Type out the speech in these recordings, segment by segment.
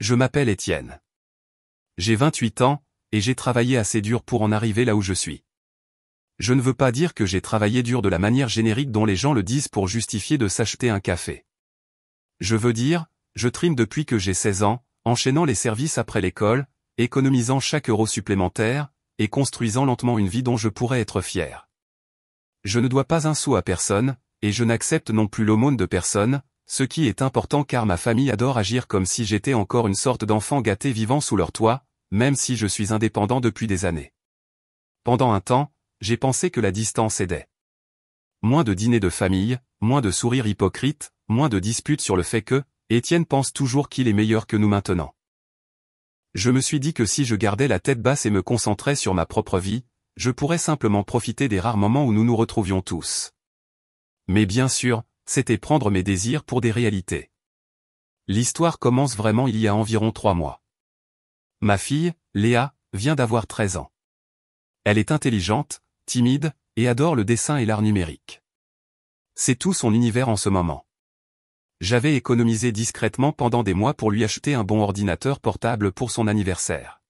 Je m'appelle Étienne. J'ai 28 ans, et j'ai travaillé assez dur pour en arriver là où je suis. Je ne veux pas dire que j'ai travaillé dur de la manière générique dont les gens le disent pour justifier de s'acheter un café. Je veux dire, je trime depuis que j'ai 16 ans, enchaînant les services après l'école, économisant chaque euro supplémentaire, et construisant lentement une vie dont je pourrais être fier. Je ne dois pas un sou à personne, et je n'accepte non plus l'aumône de personne, ce qui est important car ma famille adore agir comme si j'étais encore une sorte d'enfant gâté vivant sous leur toit, même si je suis indépendant depuis des années. Pendant un temps, j'ai pensé que la distance aidait. Moins de dîners de famille, moins de sourires hypocrites, moins de disputes sur le fait que, Étienne pense toujours qu'il est meilleur que nous maintenant. Je me suis dit que si je gardais la tête basse et me concentrais sur ma propre vie, je pourrais simplement profiter des rares moments où nous nous retrouvions tous. Mais bien sûr, c'était prendre mes désirs pour des réalités. L'histoire commence vraiment il y a environ 3 mois. Ma fille, Léa, vient d'avoir 13 ans. Elle est intelligente, timide, et adore le dessin et l'art numérique. C'est tout son univers en ce moment. J'avais économisé discrètement pendant des mois pour lui acheter un bon ordinateur portable pour son anniversaire.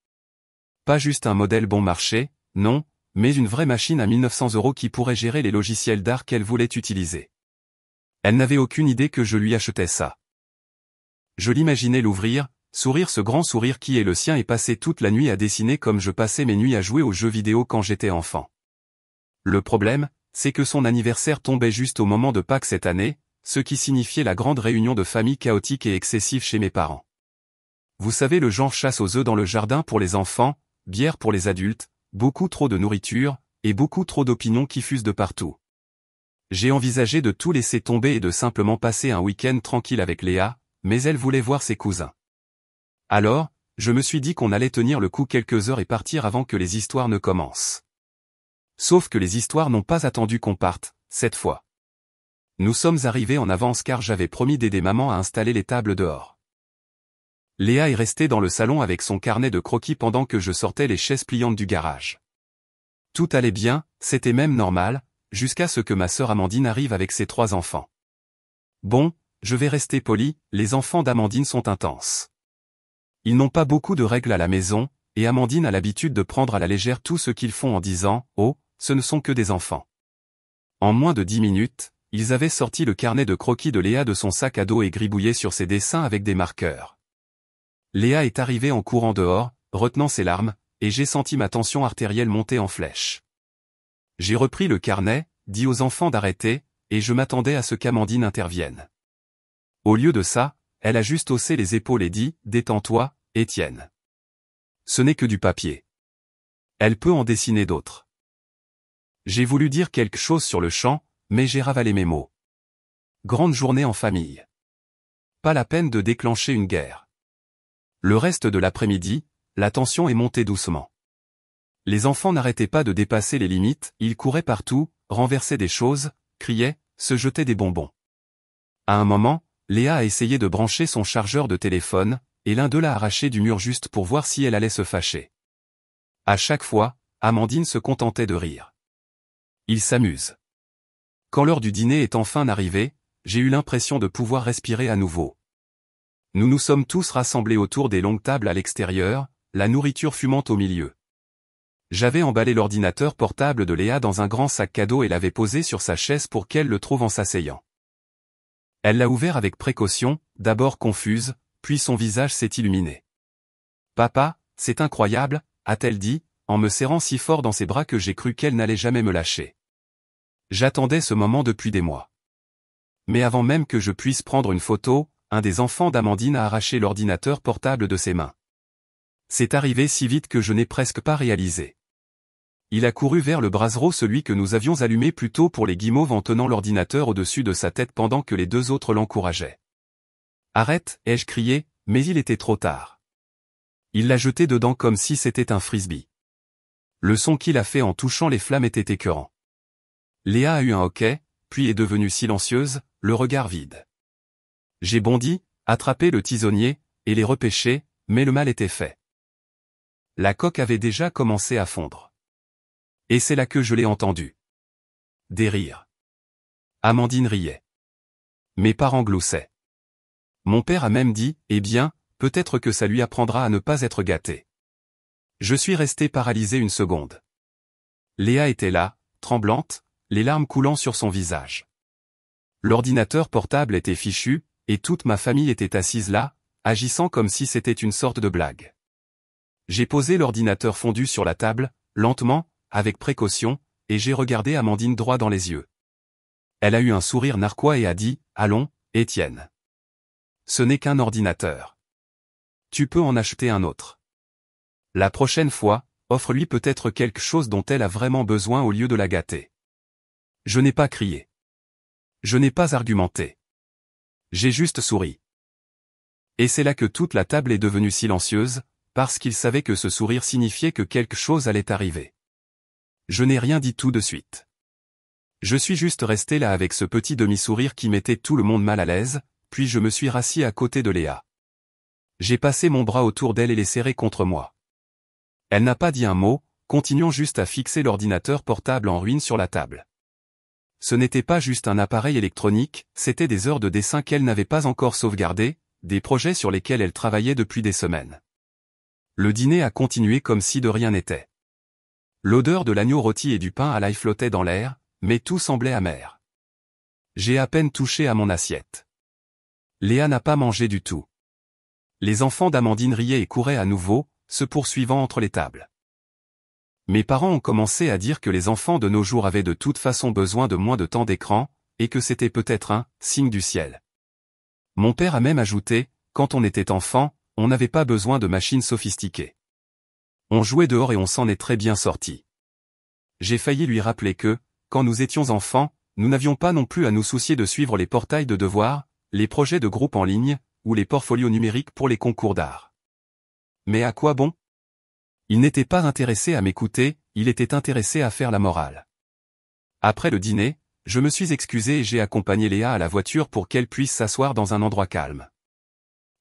Pas juste un modèle bon marché, non, mais une vraie machine à 1900 € qui pourrait gérer les logiciels d'art qu'elle voulait utiliser. Elle n'avait aucune idée que je lui achetais ça. Je l'imaginais l'ouvrir, sourire ce grand sourire qui est le sien et passer toute la nuit à dessiner comme je passais mes nuits à jouer aux jeux vidéo quand j'étais enfant. Le problème, c'est que son anniversaire tombait juste au moment de Pâques cette année, ce qui signifiait la grande réunion de famille chaotique et excessive chez mes parents. Vous savez le genre chasse aux œufs dans le jardin pour les enfants, bière pour les adultes, beaucoup trop de nourriture, et beaucoup trop d'opinions qui fusent de partout. J'ai envisagé de tout laisser tomber et de simplement passer un week-end tranquille avec Léa, mais elle voulait voir ses cousins. Alors, je me suis dit qu'on allait tenir le coup quelques heures et partir avant que les histoires ne commencent. Sauf que les histoires n'ont pas attendu qu'on parte, cette fois. Nous sommes arrivés en avance car j'avais promis d'aider maman à installer les tables dehors. Léa est restée dans le salon avec son carnet de croquis pendant que je sortais les chaises pliantes du garage. Tout allait bien, c'était même normal, jusqu'à ce que ma sœur Amandine arrive avec ses 3 enfants. Bon, je vais rester poli, les enfants d'Amandine sont intenses. Ils n'ont pas beaucoup de règles à la maison, et Amandine a l'habitude de prendre à la légère tout ce qu'ils font en disant « Oh, ce ne sont que des enfants ». En moins de 10 minutes, ils avaient sorti le carnet de croquis de Léa de son sac à dos et gribouillaient sur ses dessins avec des marqueurs. Léa est arrivée en courant dehors, retenant ses larmes, et j'ai senti ma tension artérielle monter en flèche. J'ai repris le carnet, dit aux enfants d'arrêter, et je m'attendais à ce qu'Amandine intervienne. Au lieu de ça, elle a juste haussé les épaules et dit « Détends-toi, Étienne. Ce n'est que du papier. Elle peut en dessiner d'autres. » J'ai voulu dire quelque chose sur le champ, mais j'ai ravalé mes mots. Grande journée en famille. Pas la peine de déclencher une guerre. Le reste de l'après-midi, la tension est montée doucement. Les enfants n'arrêtaient pas de dépasser les limites, ils couraient partout, renversaient des choses, criaient, se jetaient des bonbons. À un moment, Léa a essayé de brancher son chargeur de téléphone, et l'un d'eux l'a arraché du mur juste pour voir si elle allait se fâcher. À chaque fois, Amandine se contentait de rire. Ils s'amusent. Quand l'heure du dîner est enfin arrivée, j'ai eu l'impression de pouvoir respirer à nouveau. Nous nous sommes tous rassemblés autour des longues tables à l'extérieur, la nourriture fumante au milieu. J'avais emballé l'ordinateur portable de Léa dans un grand sac cadeau et l'avais posé sur sa chaise pour qu'elle le trouve en s'asseyant. Elle l'a ouvert avec précaution, d'abord confuse, puis son visage s'est illuminé. « Papa, c'est incroyable », a-t-elle dit, en me serrant si fort dans ses bras que j'ai cru qu'elle n'allait jamais me lâcher. J'attendais ce moment depuis des mois. Mais avant même que je puisse prendre une photo, un des enfants d'Amandine a arraché l'ordinateur portable de ses mains. C'est arrivé si vite que je n'ai presque pas réalisé. Il a couru vers le brasero, celui que nous avions allumé plus tôt pour les guimauves, en tenant l'ordinateur au-dessus de sa tête pendant que les 2 autres l'encourageaient. « Arrête » ai-je crié, mais il était trop tard. Il l'a jeté dedans comme si c'était un frisbee. Le son qu'il a fait en touchant les flammes était écœurant. Léa a eu un hoquet, puis est devenue silencieuse, le regard vide. J'ai bondi, attrapé le tisonnier, et l'ai repêché, mais le mal était fait. La coque avait déjà commencé à fondre. Et c'est là que je l'ai entendu. Des rires. Amandine riait. Mes parents gloussaient. Mon père a même dit « Eh bien, peut-être que ça lui apprendra à ne pas être gâté. Je suis resté paralysé une seconde. Léa était là, tremblante, les larmes coulant sur son visage. L'ordinateur portable était fichu, et toute ma famille était assise là, agissant comme si c'était une sorte de blague. J'ai posé l'ordinateur fondu sur la table, lentement, avec précaution, et j'ai regardé Amandine droit dans les yeux. Elle a eu un sourire narquois et a dit « Allons, Étienne. Ce n'est qu'un ordinateur. Tu peux en acheter un autre. La prochaine fois, offre-lui peut-être quelque chose dont elle a vraiment besoin au lieu de la gâter. » Je n'ai pas crié. Je n'ai pas argumenté. J'ai juste souri. Et c'est là que toute la table est devenue silencieuse, parce qu'il savait que ce sourire signifiait que quelque chose allait arriver. Je n'ai rien dit tout de suite. Je suis juste resté là avec ce petit demi-sourire qui mettait tout le monde mal à l'aise, puis je me suis rassis à côté de Léa. J'ai passé mon bras autour d'elle et l'ai serré contre moi. Elle n'a pas dit un mot, continuant juste à fixer l'ordinateur portable en ruine sur la table. Ce n'était pas juste un appareil électronique, c'était des heures de dessin qu'elle n'avait pas encore sauvegardées, des projets sur lesquels elle travaillait depuis des semaines. Le dîner a continué comme si de rien n'était. L'odeur de l'agneau rôti et du pain à l'ail flottait dans l'air, mais tout semblait amer. J'ai à peine touché à mon assiette. Léa n'a pas mangé du tout. Les enfants d'Amandine riaient et couraient à nouveau, se poursuivant entre les tables. Mes parents ont commencé à dire que les enfants de nos jours avaient de toute façon besoin de moins de temps d'écran, et que c'était peut-être un signe du ciel. Mon père a même ajouté, quand on était enfant, on n'avait pas besoin de machines sophistiquées. On jouait dehors et on s'en est très bien sorti. J'ai failli lui rappeler que, quand nous étions enfants, nous n'avions pas non plus à nous soucier de suivre les portails de devoirs, les projets de groupe en ligne, ou les portfolios numériques pour les concours d'art. Mais à quoi bon? Il n'était pas intéressé à m'écouter, il était intéressé à faire la morale. Après le dîner, je me suis excusé et j'ai accompagné Léa à la voiture pour qu'elle puisse s'asseoir dans un endroit calme.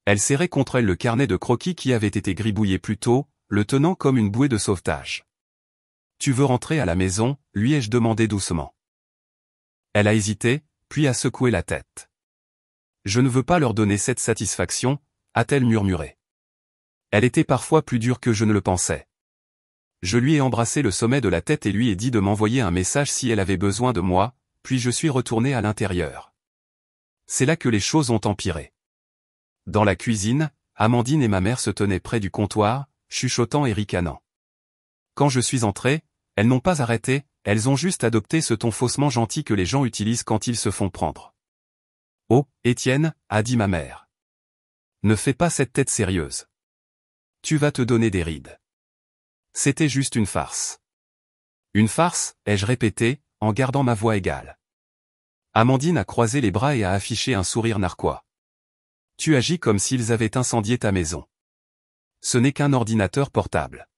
Elle serrait contre elle le carnet de croquis qui avait été gribouillé plus tôt, le tenant comme une bouée de sauvetage. « Tu veux rentrer à la maison ?» lui ai-je demandé doucement. Elle a hésité, puis a secoué la tête. « Je ne veux pas leur donner cette satisfaction », a-t-elle murmuré. Elle était parfois plus dure que je ne le pensais. Je lui ai embrassé le sommet de la tête et lui ai dit de m'envoyer un message si elle avait besoin de moi, puis je suis retourné à l'intérieur. C'est là que les choses ont empiré. Dans la cuisine, Amandine et ma mère se tenaient près du comptoir, chuchotant et ricanant. Quand je suis entré, elles n'ont pas arrêté, elles ont juste adopté ce ton faussement gentil que les gens utilisent quand ils se font prendre. « Oh, Étienne » a dit ma mère. « Ne fais pas cette tête sérieuse. Tu vas te donner des rides. » C'était juste une farce. Une farce, ai-je répété, en gardant ma voix égale. Amandine a croisé les bras et a affiché un sourire narquois. Tu agis comme s'ils avaient incendié ta maison. Ce n'est qu'un ordinateur portable.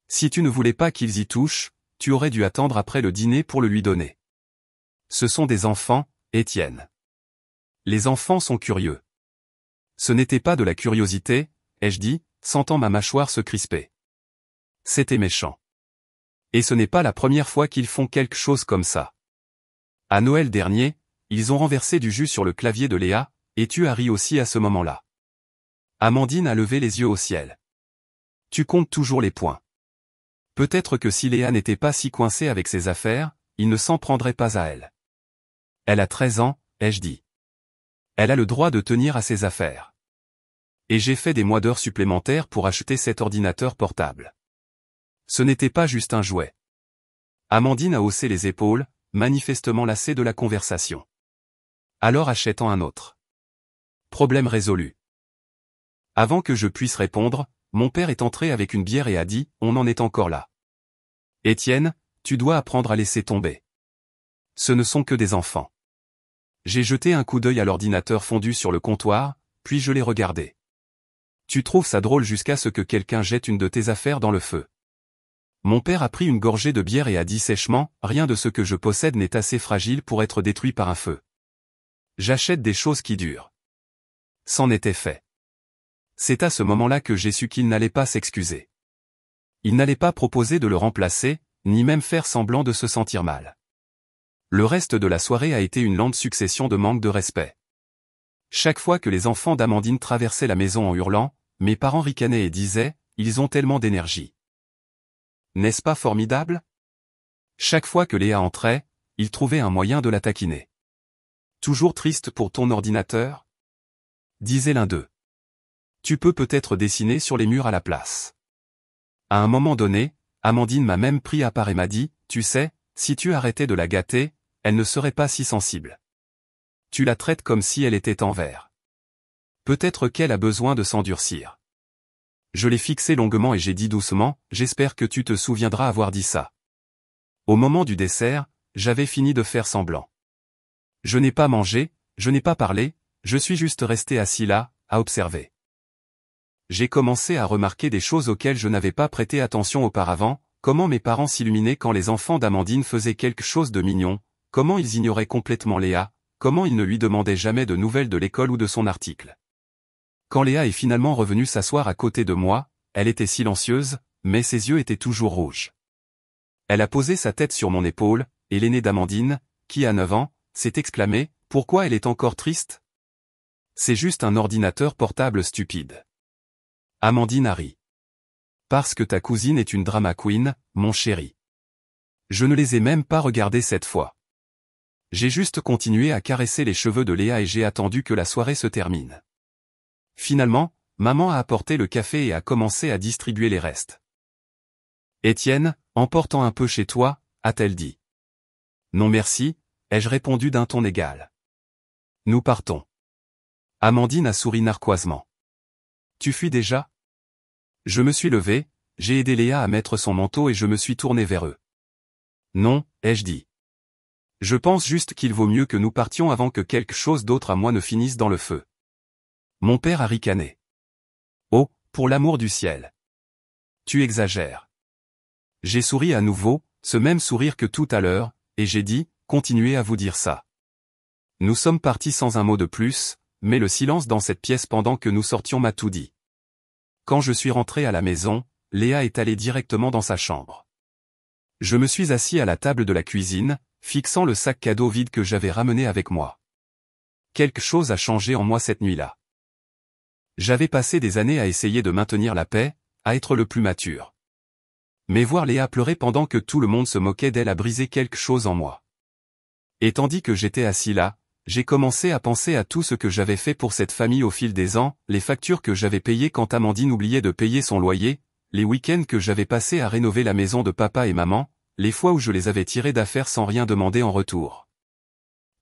Si tu ne voulais pas qu'ils y touchent, tu aurais dû attendre après le dîner pour le lui donner. Ce sont des enfants, Étienne. Les enfants sont curieux. Ce n'était pas de la curiosité, ai-je dit, sentant ma mâchoire se crisper. C'était méchant. Et ce n'est pas la première fois qu'ils font quelque chose comme ça. À Noël dernier, ils ont renversé du jus sur le clavier de Léa, et tu as ri aussi à ce moment-là. Amandine a levé les yeux au ciel. Tu comptes toujours les points. Peut-être que si Léa n'était pas si coincée avec ses affaires, il ne s'en prendrait pas à elle. Elle a 13 ans, ai-je dit. Elle a le droit de tenir à ses affaires. Et j'ai fait des mois d'heures supplémentaires pour acheter cet ordinateur portable. Ce n'était pas juste un jouet. Amandine a haussé les épaules, manifestement lassée de la conversation. Alors achète-en un autre. Problème résolu. Avant que je puisse répondre, mon père est entré avec une bière et a dit « On en est encore là. Étienne, tu dois apprendre à laisser tomber. Ce ne sont que des enfants. » J'ai jeté un coup d'œil à l'ordinateur fondu sur le comptoir, puis je l'ai regardé. Tu trouves ça drôle jusqu'à ce que quelqu'un jette une de tes affaires dans le feu. Mon père a pris une gorgée de bière et a dit sèchement « Rien de ce que je possède n'est assez fragile pour être détruit par un feu. J'achète des choses qui durent. » C'en était fait. C'est à ce moment-là que j'ai su qu'il n'allait pas s'excuser. Il n'allait pas proposer de le remplacer, ni même faire semblant de se sentir mal. Le reste de la soirée a été une lente succession de manques de respect. Chaque fois que les enfants d'Amandine traversaient la maison en hurlant, mes parents ricanaient et disaient, ils ont tellement d'énergie. N'est-ce pas formidable? Chaque fois que Léa entrait, ils trouvaient un moyen de la taquiner. Toujours triste pour ton ordinateur? Disait l'un d'eux. Tu peux peut-être dessiner sur les murs à la place. À un moment donné, Amandine m'a même pris à part et m'a dit, tu sais, si tu arrêtais de la gâter, elle ne serait pas si sensible. Tu la traites comme si elle était en verre. Peut-être qu'elle a besoin de s'endurcir. Je l'ai fixée longuement et j'ai dit doucement, j'espère que tu te souviendras avoir dit ça. Au moment du dessert, j'avais fini de faire semblant. Je n'ai pas mangé, je n'ai pas parlé, je suis juste resté assis là, à observer. J'ai commencé à remarquer des choses auxquelles je n'avais pas prêté attention auparavant, comment mes parents s'illuminaient quand les enfants d'Amandine faisaient quelque chose de mignon, comment ils ignoraient complètement Léa, comment ils ne lui demandaient jamais de nouvelles de l'école ou de son article. Quand Léa est finalement revenue s'asseoir à côté de moi, elle était silencieuse, mais ses yeux étaient toujours rouges. Elle a posé sa tête sur mon épaule, et l'aînée d'Amandine, qui a 9 ans, s'est exclamée, « Pourquoi elle est encore triste ?» C'est juste un ordinateur portable stupide. Amandine a ri. Parce que ta cousine est une drama queen, mon chéri. Je ne les ai même pas regardés cette fois. J'ai juste continué à caresser les cheveux de Léa et j'ai attendu que la soirée se termine. Finalement, maman a apporté le café et a commencé à distribuer les restes. Étienne, emportant un peu chez toi, a-t-elle dit. Non merci, ai-je répondu d'un ton égal. Nous partons. Amandine a souri narquoisement. Tu fuis déjà? Je me suis levé, j'ai aidé Léa à mettre son manteau et je me suis tourné vers eux. Non, ai-je dit. Je pense juste qu'il vaut mieux que nous partions avant que quelque chose d'autre à moi ne finisse dans le feu. Mon père a ricané. Oh, pour l'amour du ciel. Tu exagères. J'ai souri à nouveau, ce même sourire que tout à l'heure, et j'ai dit, continuez à vous dire ça. Nous sommes partis sans un mot de plus, mais le silence dans cette pièce pendant que nous sortions m'a tout dit. Quand je suis rentré à la maison, Léa est allée directement dans sa chambre. Je me suis assis à la table de la cuisine, fixant le sac cadeau vide que j'avais ramené avec moi. Quelque chose a changé en moi cette nuit-là. J'avais passé des années à essayer de maintenir la paix, à être le plus mature. Mais voir Léa pleurer pendant que tout le monde se moquait d'elle a brisé quelque chose en moi. Et tandis que j'étais assis là, j'ai commencé à penser à tout ce que j'avais fait pour cette famille au fil des ans, les factures que j'avais payées quand Amandine oubliait de payer son loyer, les week-ends que j'avais passés à rénover la maison de papa et maman, les fois où je les avais tirés d'affaire sans rien demander en retour.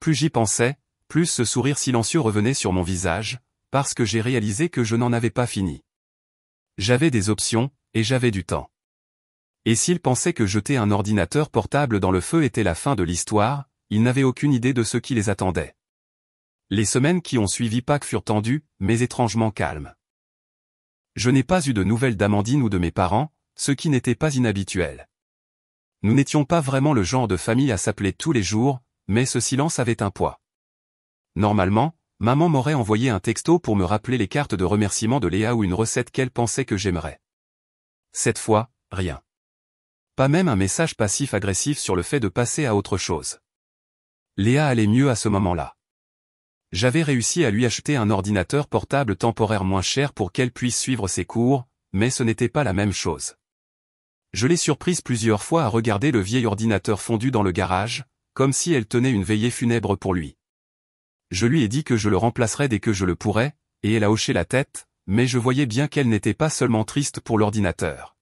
Plus j'y pensais, plus ce sourire silencieux revenait sur mon visage, parce que j'ai réalisé que je n'en avais pas fini. J'avais des options, et j'avais du temps. Et s'ils pensaient que jeter un ordinateur portable dans le feu était la fin de l'histoire, ils n'avaient aucune idée de ce qui les attendait. Les semaines qui ont suivi Pâques furent tendues, mais étrangement calmes. Je n'ai pas eu de nouvelles d'Amandine ou de mes parents, ce qui n'était pas inhabituel. Nous n'étions pas vraiment le genre de famille à s'appeler tous les jours, mais ce silence avait un poids. Normalement, maman m'aurait envoyé un texto pour me rappeler les cartes de remerciement de Léa ou une recette qu'elle pensait que j'aimerais. Cette fois, rien. Pas même un message passif-agressif sur le fait de passer à autre chose. Léa allait mieux à ce moment-là. J'avais réussi à lui acheter un ordinateur portable temporaire moins cher pour qu'elle puisse suivre ses cours, mais ce n'était pas la même chose. Je l'ai surprise plusieurs fois à regarder le vieil ordinateur fondu dans le garage, comme si elle tenait une veillée funèbre pour lui. Je lui ai dit que je le remplacerais dès que je le pourrais, et elle a hoché la tête, mais je voyais bien qu'elle n'était pas seulement triste pour l'ordinateur.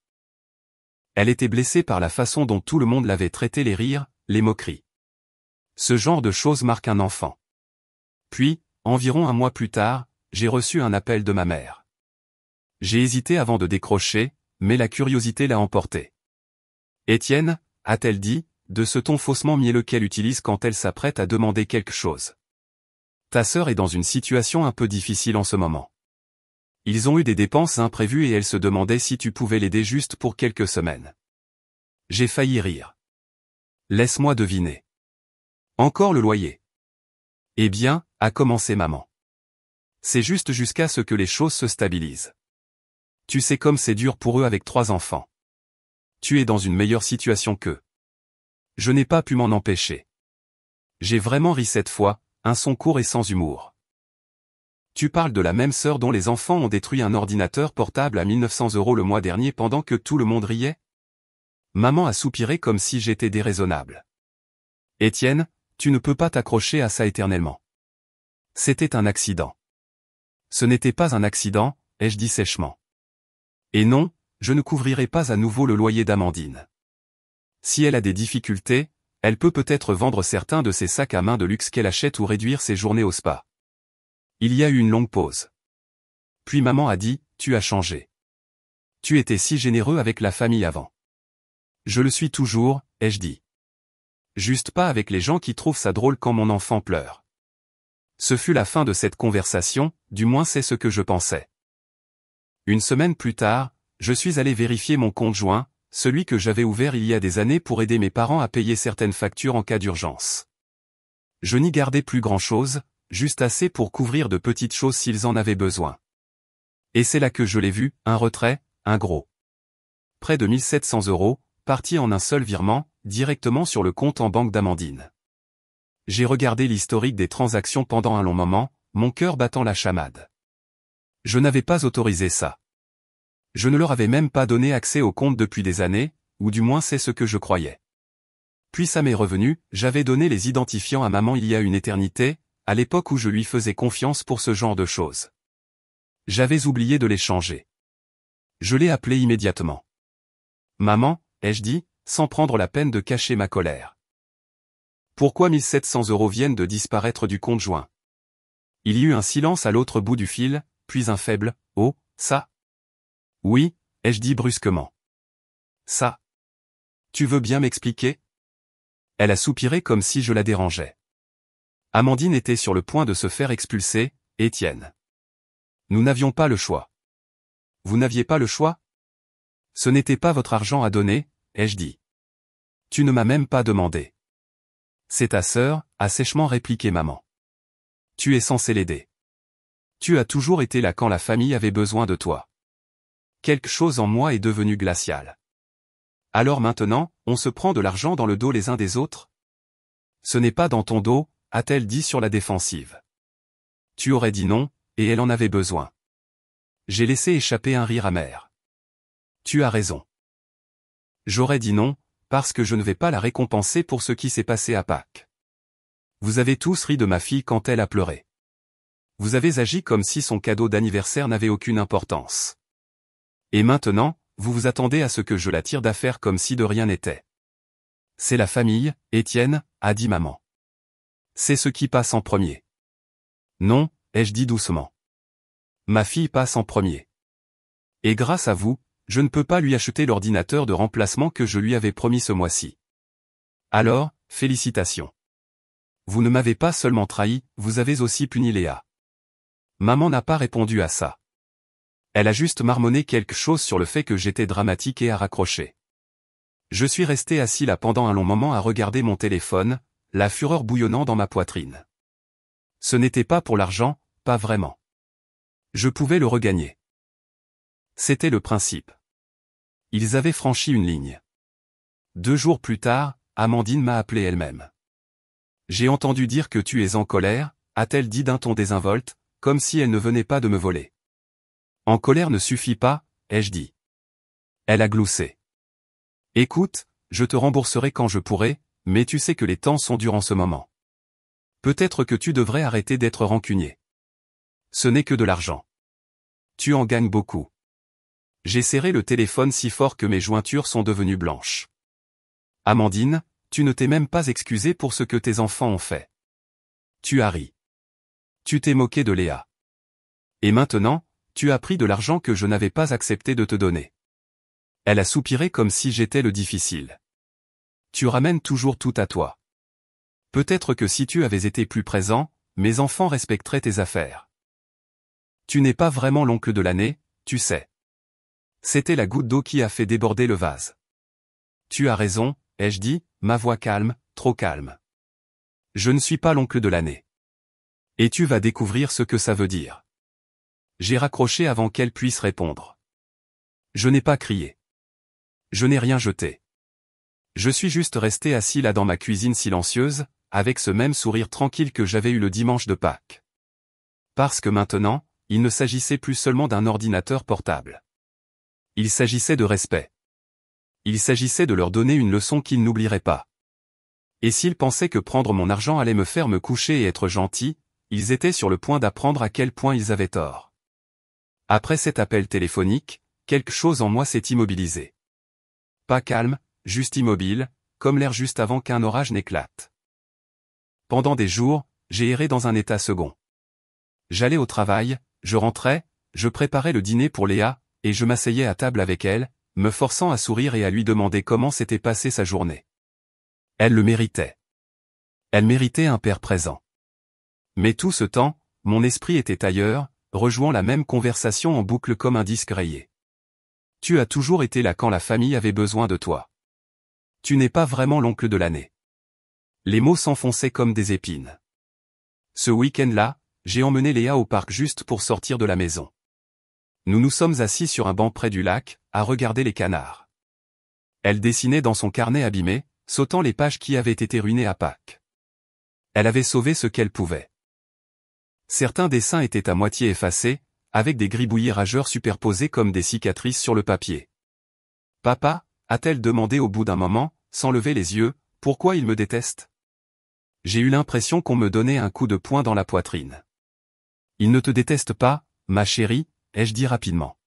Elle était blessée par la façon dont tout le monde l'avait traité, les rires, les moqueries. Ce genre de choses marque un enfant. Puis, environ un mois plus tard, j'ai reçu un appel de ma mère. J'ai hésité avant de décrocher, mais la curiosité l'a emporté. Étienne, a-t-elle dit, de ce ton faussement mielleux qu'elle utilise quand elle s'apprête à demander quelque chose. Ta sœur est dans une situation un peu difficile en ce moment. Ils ont eu des dépenses imprévues et elle se demandait si tu pouvais l'aider juste pour quelques semaines. J'ai failli rire. Laisse-moi deviner. Encore le loyer. Eh bien, a commencé maman. C'est juste jusqu'à ce que les choses se stabilisent. Tu sais comme c'est dur pour eux avec 3 enfants. Tu es dans une meilleure situation qu'eux. Je n'ai pas pu m'en empêcher. J'ai vraiment ri cette fois, un son court et sans humour. Tu parles de la même sœur dont les enfants ont détruit un ordinateur portable à 1900 € le mois dernier pendant que tout le monde riait? Maman a soupiré comme si j'étais déraisonnable. Étienne, tu ne peux pas t'accrocher à ça éternellement. C'était un accident. Ce n'était pas un accident, ai-je dit sèchement. Et non, je ne couvrirai pas à nouveau le loyer d'Amandine. Si elle a des difficultés, elle peut peut-être vendre certains de ses sacs à main de luxe qu'elle achète ou réduire ses journées au spa. Il y a eu une longue pause. Puis maman a dit, tu as changé. Tu étais si généreux avec la famille avant. Je le suis toujours, ai-je dit. Juste pas avec les gens qui trouvent ça drôle quand mon enfant pleure. Ce fut la fin de cette conversation, du moins c'est ce que je pensais. Une semaine plus tard, je suis allé vérifier mon compte joint, celui que j'avais ouvert il y a des années pour aider mes parents à payer certaines factures en cas d'urgence. Je n'y gardais plus grand-chose, juste assez pour couvrir de petites choses s'ils en avaient besoin. Et c'est là que je l'ai vu, un retrait, un gros. Près de 1700 €, partis en un seul virement, directement sur le compte en banque d'Amandine. J'ai regardé l'historique des transactions pendant un long moment, mon cœur battant la chamade. Je n'avais pas autorisé ça. Je ne leur avais même pas donné accès au compte depuis des années, ou du moins c'est ce que je croyais. Puis ça m'est revenu, j'avais donné les identifiants à maman il y a une éternité, à l'époque où je lui faisais confiance pour ce genre de choses. J'avais oublié de les changer. Je l'ai appelé immédiatement. Maman, ai-je dit, sans prendre la peine de cacher ma colère. Pourquoi 1700 € viennent de disparaître du compte joint? Il y eut un silence à l'autre bout du fil, puis un faible « Oh, ça ?» Oui, ai-je dit brusquement. Ça. Tu veux bien m'expliquer? Elle a soupiré comme si je la dérangeais. Amandine était sur le point de se faire expulser, Étienne. Nous n'avions pas le choix. Vous n'aviez pas le choix? Ce n'était pas votre argent à donner, ai-je dit. Tu ne m'as même pas demandé. C'est ta sœur, a sèchement répliqué maman. Tu es censé l'aider. Tu as toujours été là quand la famille avait besoin de toi. Quelque chose en moi est devenu glacial. Alors maintenant, on se prend de l'argent dans le dos les uns des autres? Ce n'est pas dans ton dos, a-t-elle dit sur la défensive. Tu aurais dit non, et elle en avait besoin. J'ai laissé échapper un rire amer. Tu as raison. J'aurais dit non, parce que je ne vais pas la récompenser pour ce qui s'est passé à Pâques. Vous avez tous ri de ma fille quand elle a pleuré. Vous avez agi comme si son cadeau d'anniversaire n'avait aucune importance. Et maintenant, vous vous attendez à ce que je la tire d'affaire comme si de rien n'était. C'est la famille, Étienne, a dit maman. C'est ce qui passe en premier. Non, ai-je dit doucement. Ma fille passe en premier. Et grâce à vous, je ne peux pas lui acheter l'ordinateur de remplacement que je lui avais promis ce mois-ci. Alors, félicitations. Vous ne m'avez pas seulement trahi, vous avez aussi puni Léa. Maman n'a pas répondu à ça. Elle a juste marmonné quelque chose sur le fait que j'étais dramatique et à raccrocher. Je suis resté assis là pendant un long moment à regarder mon téléphone, la fureur bouillonnant dans ma poitrine. Ce n'était pas pour l'argent, pas vraiment. Je pouvais le regagner. C'était le principe. Ils avaient franchi une ligne. 2 jours plus tard, Amandine m'a appelé elle-même. J'ai entendu dire que tu es en colère, a-t-elle dit d'un ton désinvolte, comme si elle ne venait pas de me voler. En colère ne suffit pas, ai-je dit. Elle a gloussé. Écoute, je te rembourserai quand je pourrai, mais tu sais que les temps sont durs en ce moment. Peut-être que tu devrais arrêter d'être rancunier. Ce n'est que de l'argent. Tu en gagnes beaucoup. J'ai serré le téléphone si fort que mes jointures sont devenues blanches. Amandine, tu ne t'es même pas excusée pour ce que tes enfants ont fait. Tu as ri. Tu t'es moqué de Léa. Et maintenant, tu as pris de l'argent que je n'avais pas accepté de te donner. Elle a soupiré comme si j'étais le difficile. Tu ramènes toujours tout à toi. Peut-être que si tu avais été plus présent, mes enfants respecteraient tes affaires. Tu n'es pas vraiment l'oncle de l'année, tu sais. C'était la goutte d'eau qui a fait déborder le vase. Tu as raison, ai-je dit, ma voix calme, trop calme. Je ne suis pas l'oncle de l'année. Et tu vas découvrir ce que ça veut dire. J'ai raccroché avant qu'elle puisse répondre. Je n'ai pas crié. Je n'ai rien jeté. Je suis juste resté assis là dans ma cuisine silencieuse, avec ce même sourire tranquille que j'avais eu le dimanche de Pâques. Parce que maintenant, il ne s'agissait plus seulement d'un ordinateur portable. Il s'agissait de respect. Il s'agissait de leur donner une leçon qu'ils n'oublieraient pas. Et s'ils pensaient que prendre mon argent allait me faire me coucher et être gentil, ils étaient sur le point d'apprendre à quel point ils avaient tort. Après cet appel téléphonique, quelque chose en moi s'est immobilisé. Pas calme, juste immobile, comme l'air juste avant qu'un orage n'éclate. Pendant des jours, j'ai erré dans un état second. J'allais au travail, je rentrais, je préparais le dîner pour Léa, et je m'asseyais à table avec elle, me forçant à sourire et à lui demander comment s'était passée sa journée. Elle le méritait. Elle méritait un père présent. Mais tout ce temps, mon esprit était ailleurs, rejouant la même conversation en boucle comme un disque rayé. Tu as toujours été là quand la famille avait besoin de toi. Tu n'es pas vraiment l'oncle de l'année. Les mots s'enfonçaient comme des épines. Ce week-end-là, j'ai emmené Léa au parc juste pour sortir de la maison. Nous nous sommes assis sur un banc près du lac, à regarder les canards. Elle dessinait dans son carnet abîmé, sautant les pages qui avaient été ruinées à Pâques. Elle avait sauvé ce qu'elle pouvait. Certains dessins étaient à moitié effacés, avec des gribouillis rageurs superposés comme des cicatrices sur le papier. « Papa » a-t-elle demandé au bout d'un moment, sans lever les yeux, « pourquoi il me déteste ?» J'ai eu l'impression qu'on me donnait un coup de poing dans la poitrine. « Il ne te déteste pas, ma chérie » ai-je dit rapidement.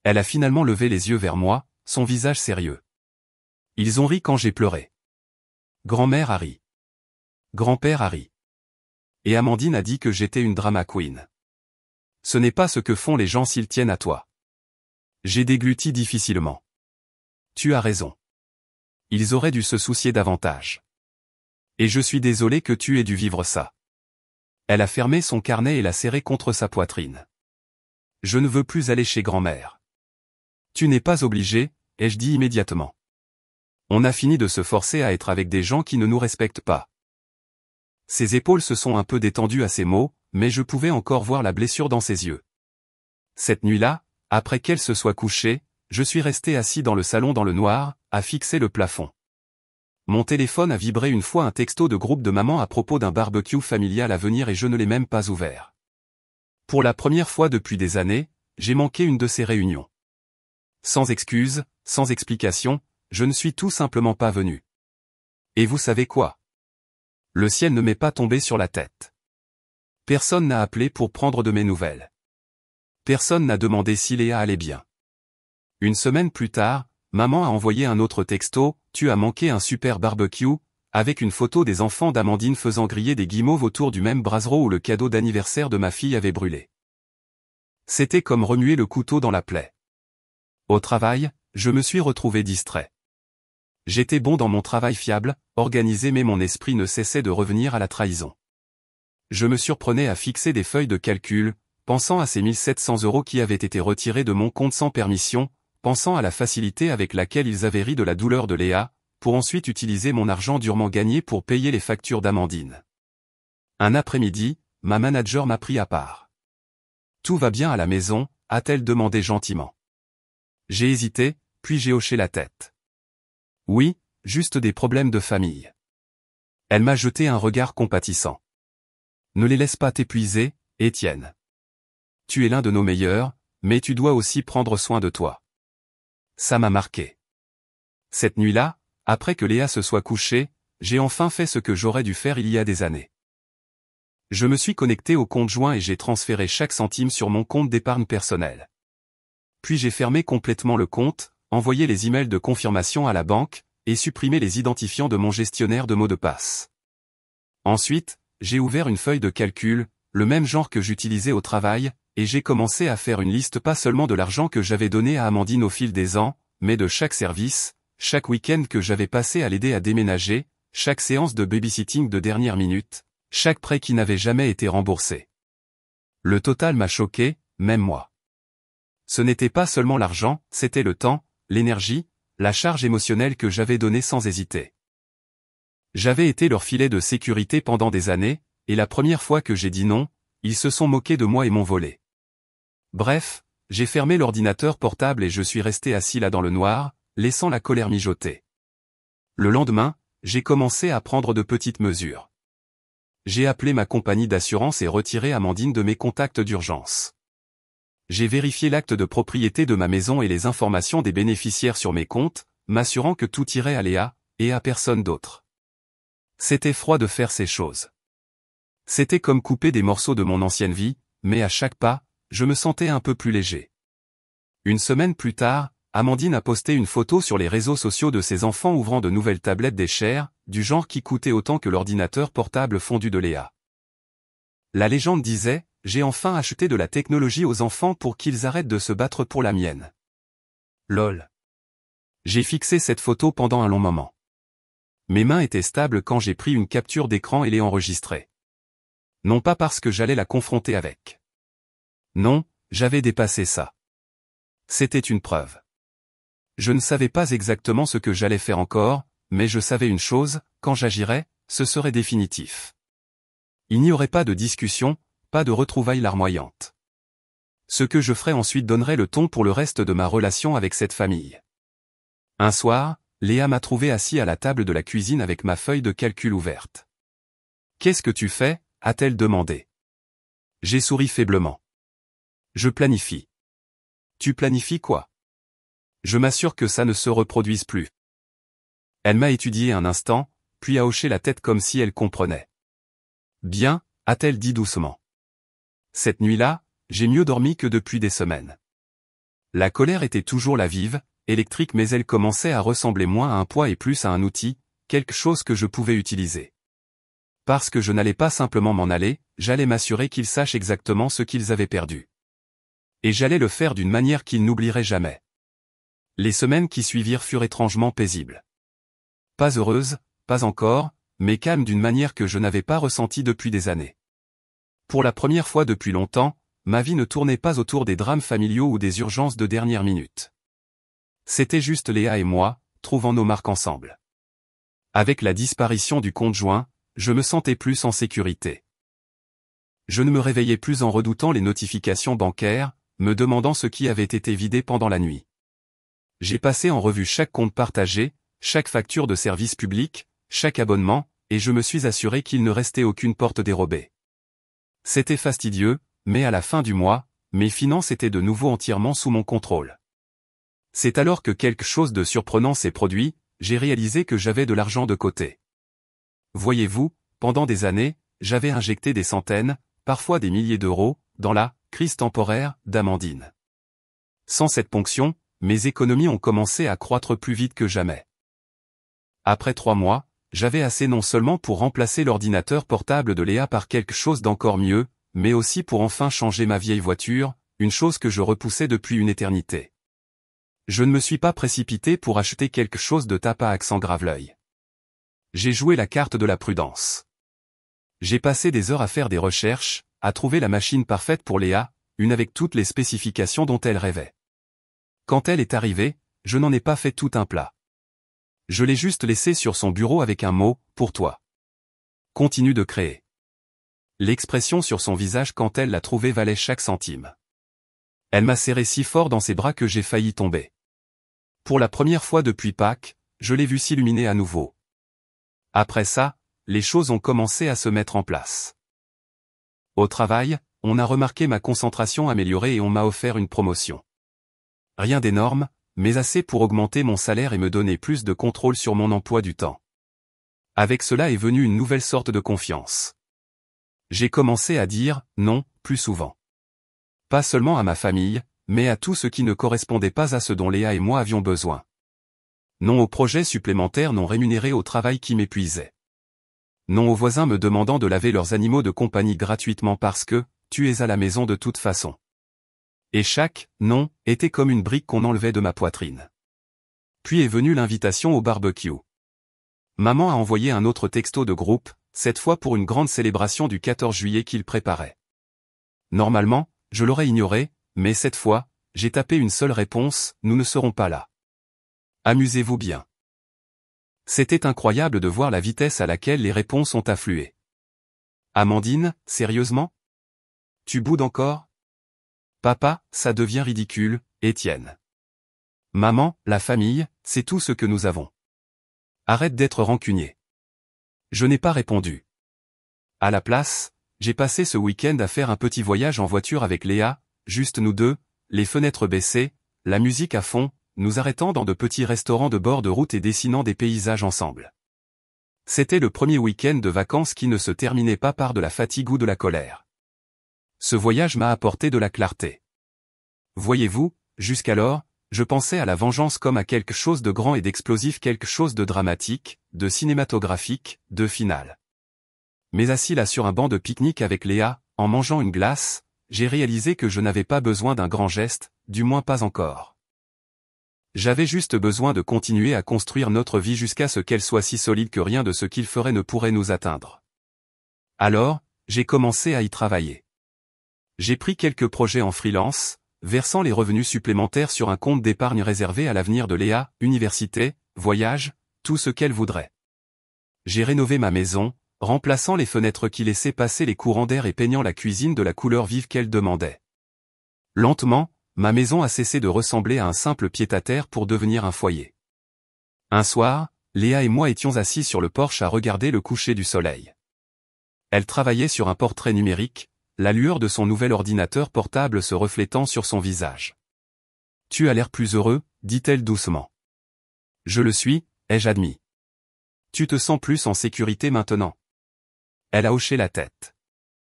Elle a finalement levé les yeux vers moi, son visage sérieux. Ils ont ri quand j'ai pleuré. Grand-mère a ri. Grand-père a ri. Et Amandine a dit que j'étais une drama queen. Ce n'est pas ce que font les gens s'ils tiennent à toi. J'ai dégluti difficilement. Tu as raison. Ils auraient dû se soucier davantage. Et je suis désolé que tu aies dû vivre ça. Elle a fermé son carnet et l'a serré contre sa poitrine. Je ne veux plus aller chez grand-mère. Tu n'es pas obligé, ai-je dit immédiatement. On a fini de se forcer à être avec des gens qui ne nous respectent pas. Ses épaules se sont un peu détendues à ces mots, mais je pouvais encore voir la blessure dans ses yeux. Cette nuit-là, après qu'elle se soit couchée, je suis resté assis dans le salon dans le noir, à fixer le plafond. Mon téléphone a vibré une fois un texto de groupe de maman à propos d'un barbecue familial à venir et je ne l'ai même pas ouvert. Pour la première fois depuis des années, j'ai manqué une de ces réunions. Sans excuse, sans explication, je ne suis tout simplement pas venu. Et vous savez quoi? Le ciel ne m'est pas tombé sur la tête. Personne n'a appelé pour prendre de mes nouvelles. Personne n'a demandé si Léa allait bien. Une semaine plus tard, maman a envoyé un autre texto, « Tu as manqué un super barbecue », avec une photo des enfants d'Amandine faisant griller des guimauves autour du même brasero où le cadeau d'anniversaire de ma fille avait brûlé. C'était comme remuer le couteau dans la plaie. Au travail, je me suis retrouvé distrait. J'étais bon dans mon travail fiable, organisé mais mon esprit ne cessait de revenir à la trahison. Je me surprenais à fixer des feuilles de calcul, pensant à ces 1700 € qui avaient été retirés de mon compte sans permission, pensant à la facilité avec laquelle ils avaient ri de la douleur de Léa, pour ensuite utiliser mon argent durement gagné pour payer les factures d'Amandine. Un après-midi, ma manager m'a pris à part. « Tout va bien à la maison ?» a-t-elle demandé gentiment. J'ai hésité, puis j'ai hoché la tête. Oui, juste des problèmes de famille. Elle m'a jeté un regard compatissant. Ne les laisse pas t'épuiser, Étienne. Tu es l'un de nos meilleurs, mais tu dois aussi prendre soin de toi. Ça m'a marqué. Cette nuit-là, après que Léa se soit couchée, j'ai enfin fait ce que j'aurais dû faire il y a des années. Je me suis connecté au compte joint et j'ai transféré chaque centime sur mon compte d'épargne personnel. Puis j'ai fermé complètement le compte, envoyé les emails de confirmation à la banque, et supprimé les identifiants de mon gestionnaire de mots de passe. Ensuite, j'ai ouvert une feuille de calcul, le même genre que j'utilisais au travail, et j'ai commencé à faire une liste pas seulement de l'argent que j'avais donné à Amandine au fil des ans, mais de chaque service, chaque week-end que j'avais passé à l'aider à déménager, chaque séance de babysitting de dernière minute, chaque prêt qui n'avait jamais été remboursé. Le total m'a choqué, même moi. Ce n'était pas seulement l'argent, c'était le temps, l'énergie, la charge émotionnelle que j'avais donnée sans hésiter. J'avais été leur filet de sécurité pendant des années, et la première fois que j'ai dit non, ils se sont moqués de moi et m'ont volé. Bref, j'ai fermé l'ordinateur portable et je suis resté assis là dans le noir, laissant la colère mijoter. Le lendemain, j'ai commencé à prendre de petites mesures. J'ai appelé ma compagnie d'assurance et retiré Amandine de mes contacts d'urgence. J'ai vérifié l'acte de propriété de ma maison et les informations des bénéficiaires sur mes comptes, m'assurant que tout irait à Léa, et à personne d'autre. C'était froid de faire ces choses. C'était comme couper des morceaux de mon ancienne vie, mais à chaque pas, je me sentais un peu plus léger. Une semaine plus tard, Amandine a posté une photo sur les réseaux sociaux de ses enfants ouvrant de nouvelles tablettes d'Escher, du genre qui coûtait autant que l'ordinateur portable fondu de Léa. La légende disait, « J'ai enfin acheté de la technologie aux enfants pour qu'ils arrêtent de se battre pour la mienne. » Lol. J'ai fixé cette photo pendant un long moment. Mes mains étaient stables quand j'ai pris une capture d'écran et l'ai enregistrée. Non pas parce que j'allais la confronter avec. Non, j'avais dépassé ça. C'était une preuve. Je ne savais pas exactement ce que j'allais faire encore, mais je savais une chose, quand j'agirais, ce serait définitif. Il n'y aurait pas de discussion, pas de retrouvailles larmoyantes. Ce que je ferais ensuite donnerait le ton pour le reste de ma relation avec cette famille. Un soir, Léa m'a trouvé assis à la table de la cuisine avec ma feuille de calcul ouverte. « Qu'est-ce que tu fais » a-t-elle demandé. J'ai souri faiblement. « Je planifie. »« Tu planifies quoi ?»« Je m'assure que ça ne se reproduise plus. » Elle m'a étudié un instant, puis a hoché la tête comme si elle comprenait. « Bien » a-t-elle dit doucement. Cette nuit-là, j'ai mieux dormi que depuis des semaines. La colère était toujours là vive, électrique, mais elle commençait à ressembler moins à un poids et plus à un outil, quelque chose que je pouvais utiliser. Parce que je n'allais pas simplement m'en aller, j'allais m'assurer qu'ils sachent exactement ce qu'ils avaient perdu. Et j'allais le faire d'une manière qu'ils n'oublieraient jamais. Les semaines qui suivirent furent étrangement paisibles. Pas heureuses, pas encore, mais calmes d'une manière que je n'avais pas ressentie depuis des années. Pour la première fois depuis longtemps, ma vie ne tournait pas autour des drames familiaux ou des urgences de dernière minute. C'était juste Léa et moi, trouvant nos marques ensemble. Avec la disparition du conjoint, je me sentais plus en sécurité. Je ne me réveillais plus en redoutant les notifications bancaires, me demandant ce qui avait été vidé pendant la nuit. J'ai passé en revue chaque compte partagé, chaque facture de service public, chaque abonnement, et je me suis assuré qu'il ne restait aucune porte dérobée. C'était fastidieux, mais à la fin du mois, mes finances étaient de nouveau entièrement sous mon contrôle. C'est alors que quelque chose de surprenant s'est produit, j'ai réalisé que j'avais de l'argent de côté. Voyez-vous, pendant des années, j'avais injecté des centaines, parfois des milliers d'euros, dans la « crise temporaire » d'Amandine. Sans cette ponction, mes économies ont commencé à croître plus vite que jamais. Après 3 mois, j'avais assez non seulement pour remplacer l'ordinateur portable de Léa par quelque chose d'encore mieux, mais aussi pour enfin changer ma vieille voiture, une chose que je repoussais depuis une éternité. Je ne me suis pas précipité pour acheter quelque chose de tape à accent grave-l'œil. J'ai joué la carte de la prudence. J'ai passé des heures à faire des recherches, à trouver la machine parfaite pour Léa, une avec toutes les spécifications dont elle rêvait. Quand elle est arrivée, je n'en ai pas fait tout un plat. Je l'ai juste laissée sur son bureau avec un mot, « pour toi ». Continue de créer. L'expression sur son visage quand elle l'a trouvée valait chaque centime. Elle m'a serré si fort dans ses bras que j'ai failli tomber. Pour la première fois depuis Pâques, je l'ai vue s'illuminer à nouveau. Après ça, les choses ont commencé à se mettre en place. Au travail, on a remarqué ma concentration améliorée et on m'a offert une promotion. Rien d'énorme, mais assez pour augmenter mon salaire et me donner plus de contrôle sur mon emploi du temps. Avec cela est venue une nouvelle sorte de confiance. J'ai commencé à dire « non » plus souvent. Pas seulement à ma famille, mais à tout ce qui ne correspondait pas à ce dont Léa et moi avions besoin. Non aux projets supplémentaires non rémunérés au travail qui m'épuisaient. Non aux voisins me demandant de laver leurs animaux de compagnie gratuitement parce que, tu es à la maison de toute façon. Et chaque « non » était comme une brique qu'on enlevait de ma poitrine. Puis est venue l'invitation au barbecue. Maman a envoyé un autre texto de groupe, cette fois pour une grande célébration du 14 juillet qu'il préparait. Normalement, je l'aurais ignoré, mais cette fois, j'ai tapé une seule réponse, « Nous ne serons pas là. Amusez-vous bien. » C'était incroyable de voir la vitesse à laquelle les réponses ont afflué. Amandine, sérieusement? Tu boudes encore? Papa, ça devient ridicule, Étienne. Maman, la famille, c'est tout ce que nous avons. Arrête d'être rancunier. Je n'ai pas répondu. À la place, j'ai passé ce week-end à faire un petit voyage en voiture avec Léa, juste nous deux, les fenêtres baissées, la musique à fond, nous arrêtant dans de petits restaurants de bord de route et dessinant des paysages ensemble. C'était le premier week-end de vacances qui ne se terminait pas par de la fatigue ou de la colère. Ce voyage m'a apporté de la clarté. Voyez-vous, jusqu'alors, je pensais à la vengeance comme à quelque chose de grand et d'explosif, quelque chose de dramatique, de cinématographique, de final. Mais assis là sur un banc de pique-nique avec Léa, en mangeant une glace, j'ai réalisé que je n'avais pas besoin d'un grand geste, du moins pas encore. J'avais juste besoin de continuer à construire notre vie jusqu'à ce qu'elle soit si solide que rien de ce qu'il ferait ne pourrait nous atteindre. Alors, j'ai commencé à y travailler. J'ai pris quelques projets en freelance, versant les revenus supplémentaires sur un compte d'épargne réservé à l'avenir de Léa, université, voyage, tout ce qu'elle voudrait. J'ai rénové ma maison, remplaçant les fenêtres qui laissaient passer les courants d'air et peignant la cuisine de la couleur vive qu'elle demandait. Lentement, ma maison a cessé de ressembler à un simple pied-à-terre pour devenir un foyer. Un soir, Léa et moi étions assis sur le porche à regarder le coucher du soleil. Elle travaillait sur un portrait numérique, la lueur de son nouvel ordinateur portable se reflétant sur son visage. « Tu as l'air plus heureux », dit-elle doucement. « Je le suis », ai-je admis. « Tu te sens plus en sécurité maintenant ?» Elle a hoché la tête.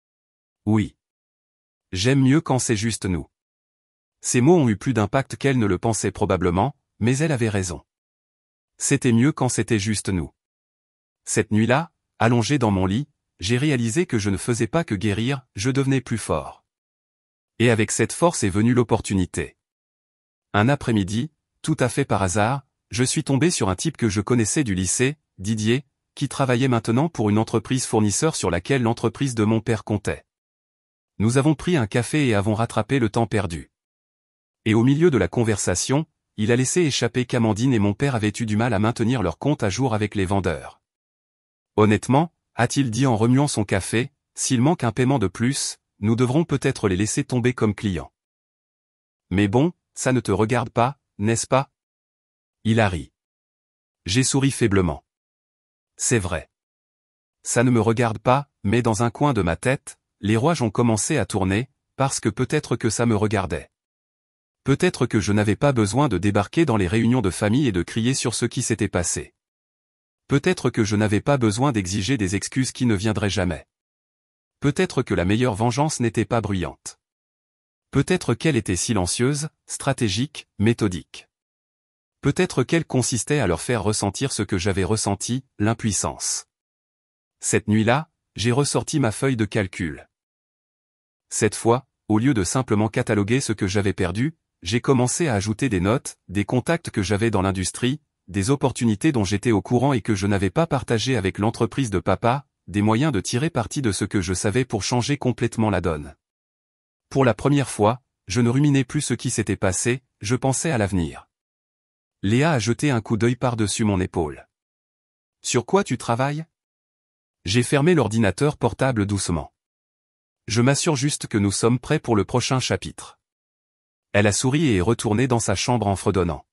« Oui. J'aime mieux quand c'est juste nous. » Ces mots ont eu plus d'impact qu'elle ne le pensait probablement, mais elle avait raison. C'était mieux quand c'était juste nous. Cette nuit-là, allongé dans mon lit, j'ai réalisé que je ne faisais pas que guérir, je devenais plus fort. Et avec cette force est venue l'opportunité. Un après-midi, tout à fait par hasard, je suis tombé sur un type que je connaissais du lycée, Didier, qui travaillait maintenant pour une entreprise fournisseur sur laquelle l'entreprise de mon père comptait. Nous avons pris un café et avons rattrapé le temps perdu. Et au milieu de la conversation, il a laissé échapper qu'Amandine et mon père avaient eu du mal à maintenir leur compte à jour avec les vendeurs. Honnêtement, a-t-il dit en remuant son café, s'il manque un paiement de plus, nous devrons peut-être les laisser tomber comme clients. Mais bon, ça ne te regarde pas, n'est-ce pas? Il a ri. J'ai souri faiblement. C'est vrai. Ça ne me regarde pas, mais dans un coin de ma tête, les rouages ont commencé à tourner, parce que peut-être que ça me regardait. Peut-être que je n'avais pas besoin de débarquer dans les réunions de famille et de crier sur ce qui s'était passé. Peut-être que je n'avais pas besoin d'exiger des excuses qui ne viendraient jamais. Peut-être que la meilleure vengeance n'était pas bruyante. Peut-être qu'elle était silencieuse, stratégique, méthodique. Peut-être qu'elle consistait à leur faire ressentir ce que j'avais ressenti, l'impuissance. Cette nuit-là, j'ai ressorti ma feuille de calcul. Cette fois, au lieu de simplement cataloguer ce que j'avais perdu, j'ai commencé à ajouter des notes, des contacts que j'avais dans l'industrie, des opportunités dont j'étais au courant et que je n'avais pas partagées avec l'entreprise de papa, des moyens de tirer parti de ce que je savais pour changer complètement la donne. Pour la première fois, je ne ruminais plus ce qui s'était passé, je pensais à l'avenir. Léa a jeté un coup d'œil par-dessus mon épaule. « Sur quoi tu travailles ?» J'ai fermé l'ordinateur portable doucement. Je m'assure juste que nous sommes prêts pour le prochain chapitre. Elle a souri et est retournée dans sa chambre en fredonnant.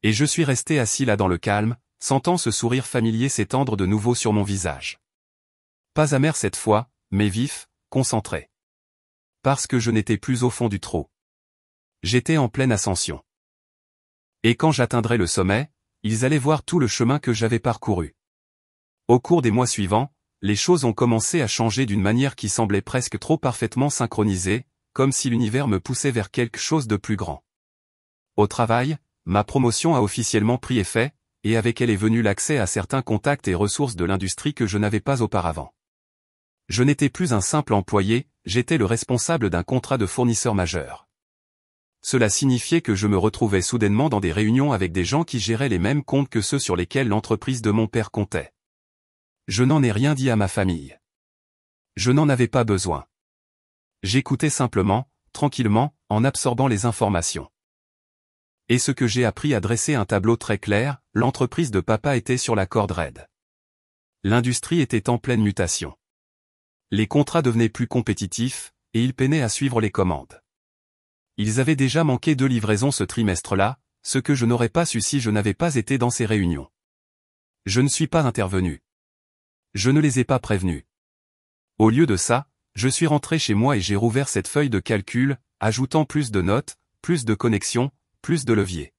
Et je suis resté assis là dans le calme, sentant ce sourire familier s'étendre de nouveau sur mon visage. Pas amer cette fois, mais vif, concentré. Parce que je n'étais plus au fond du trou. J'étais en pleine ascension. Et quand j'atteindrais le sommet, ils allaient voir tout le chemin que j'avais parcouru. Au cours des mois suivants, les choses ont commencé à changer d'une manière qui semblait presque trop parfaitement synchronisée, comme si l'univers me poussait vers quelque chose de plus grand. Au travail, ma promotion a officiellement pris effet, et avec elle est venu l'accès à certains contacts et ressources de l'industrie que je n'avais pas auparavant. Je n'étais plus un simple employé, j'étais le responsable d'un contrat de fournisseur majeur. Cela signifiait que je me retrouvais soudainement dans des réunions avec des gens qui géraient les mêmes comptes que ceux sur lesquels l'entreprise de mon père comptait. Je n'en ai rien dit à ma famille. Je n'en avais pas besoin. J'écoutais simplement, tranquillement, en absorbant les informations. Et ce que j'ai appris a dressé un tableau très clair, l'entreprise de papa était sur la corde raide. L'industrie était en pleine mutation. Les contrats devenaient plus compétitifs, et ils peinaient à suivre les commandes. Ils avaient déjà manqué 2 livraisons ce trimestre-là, ce que je n'aurais pas su si je n'avais pas été dans ces réunions. Je ne suis pas intervenu. Je ne les ai pas prévenus. Au lieu de ça, je suis rentré chez moi et j'ai rouvert cette feuille de calcul, ajoutant plus de notes, plus de connexions, plus de leviers.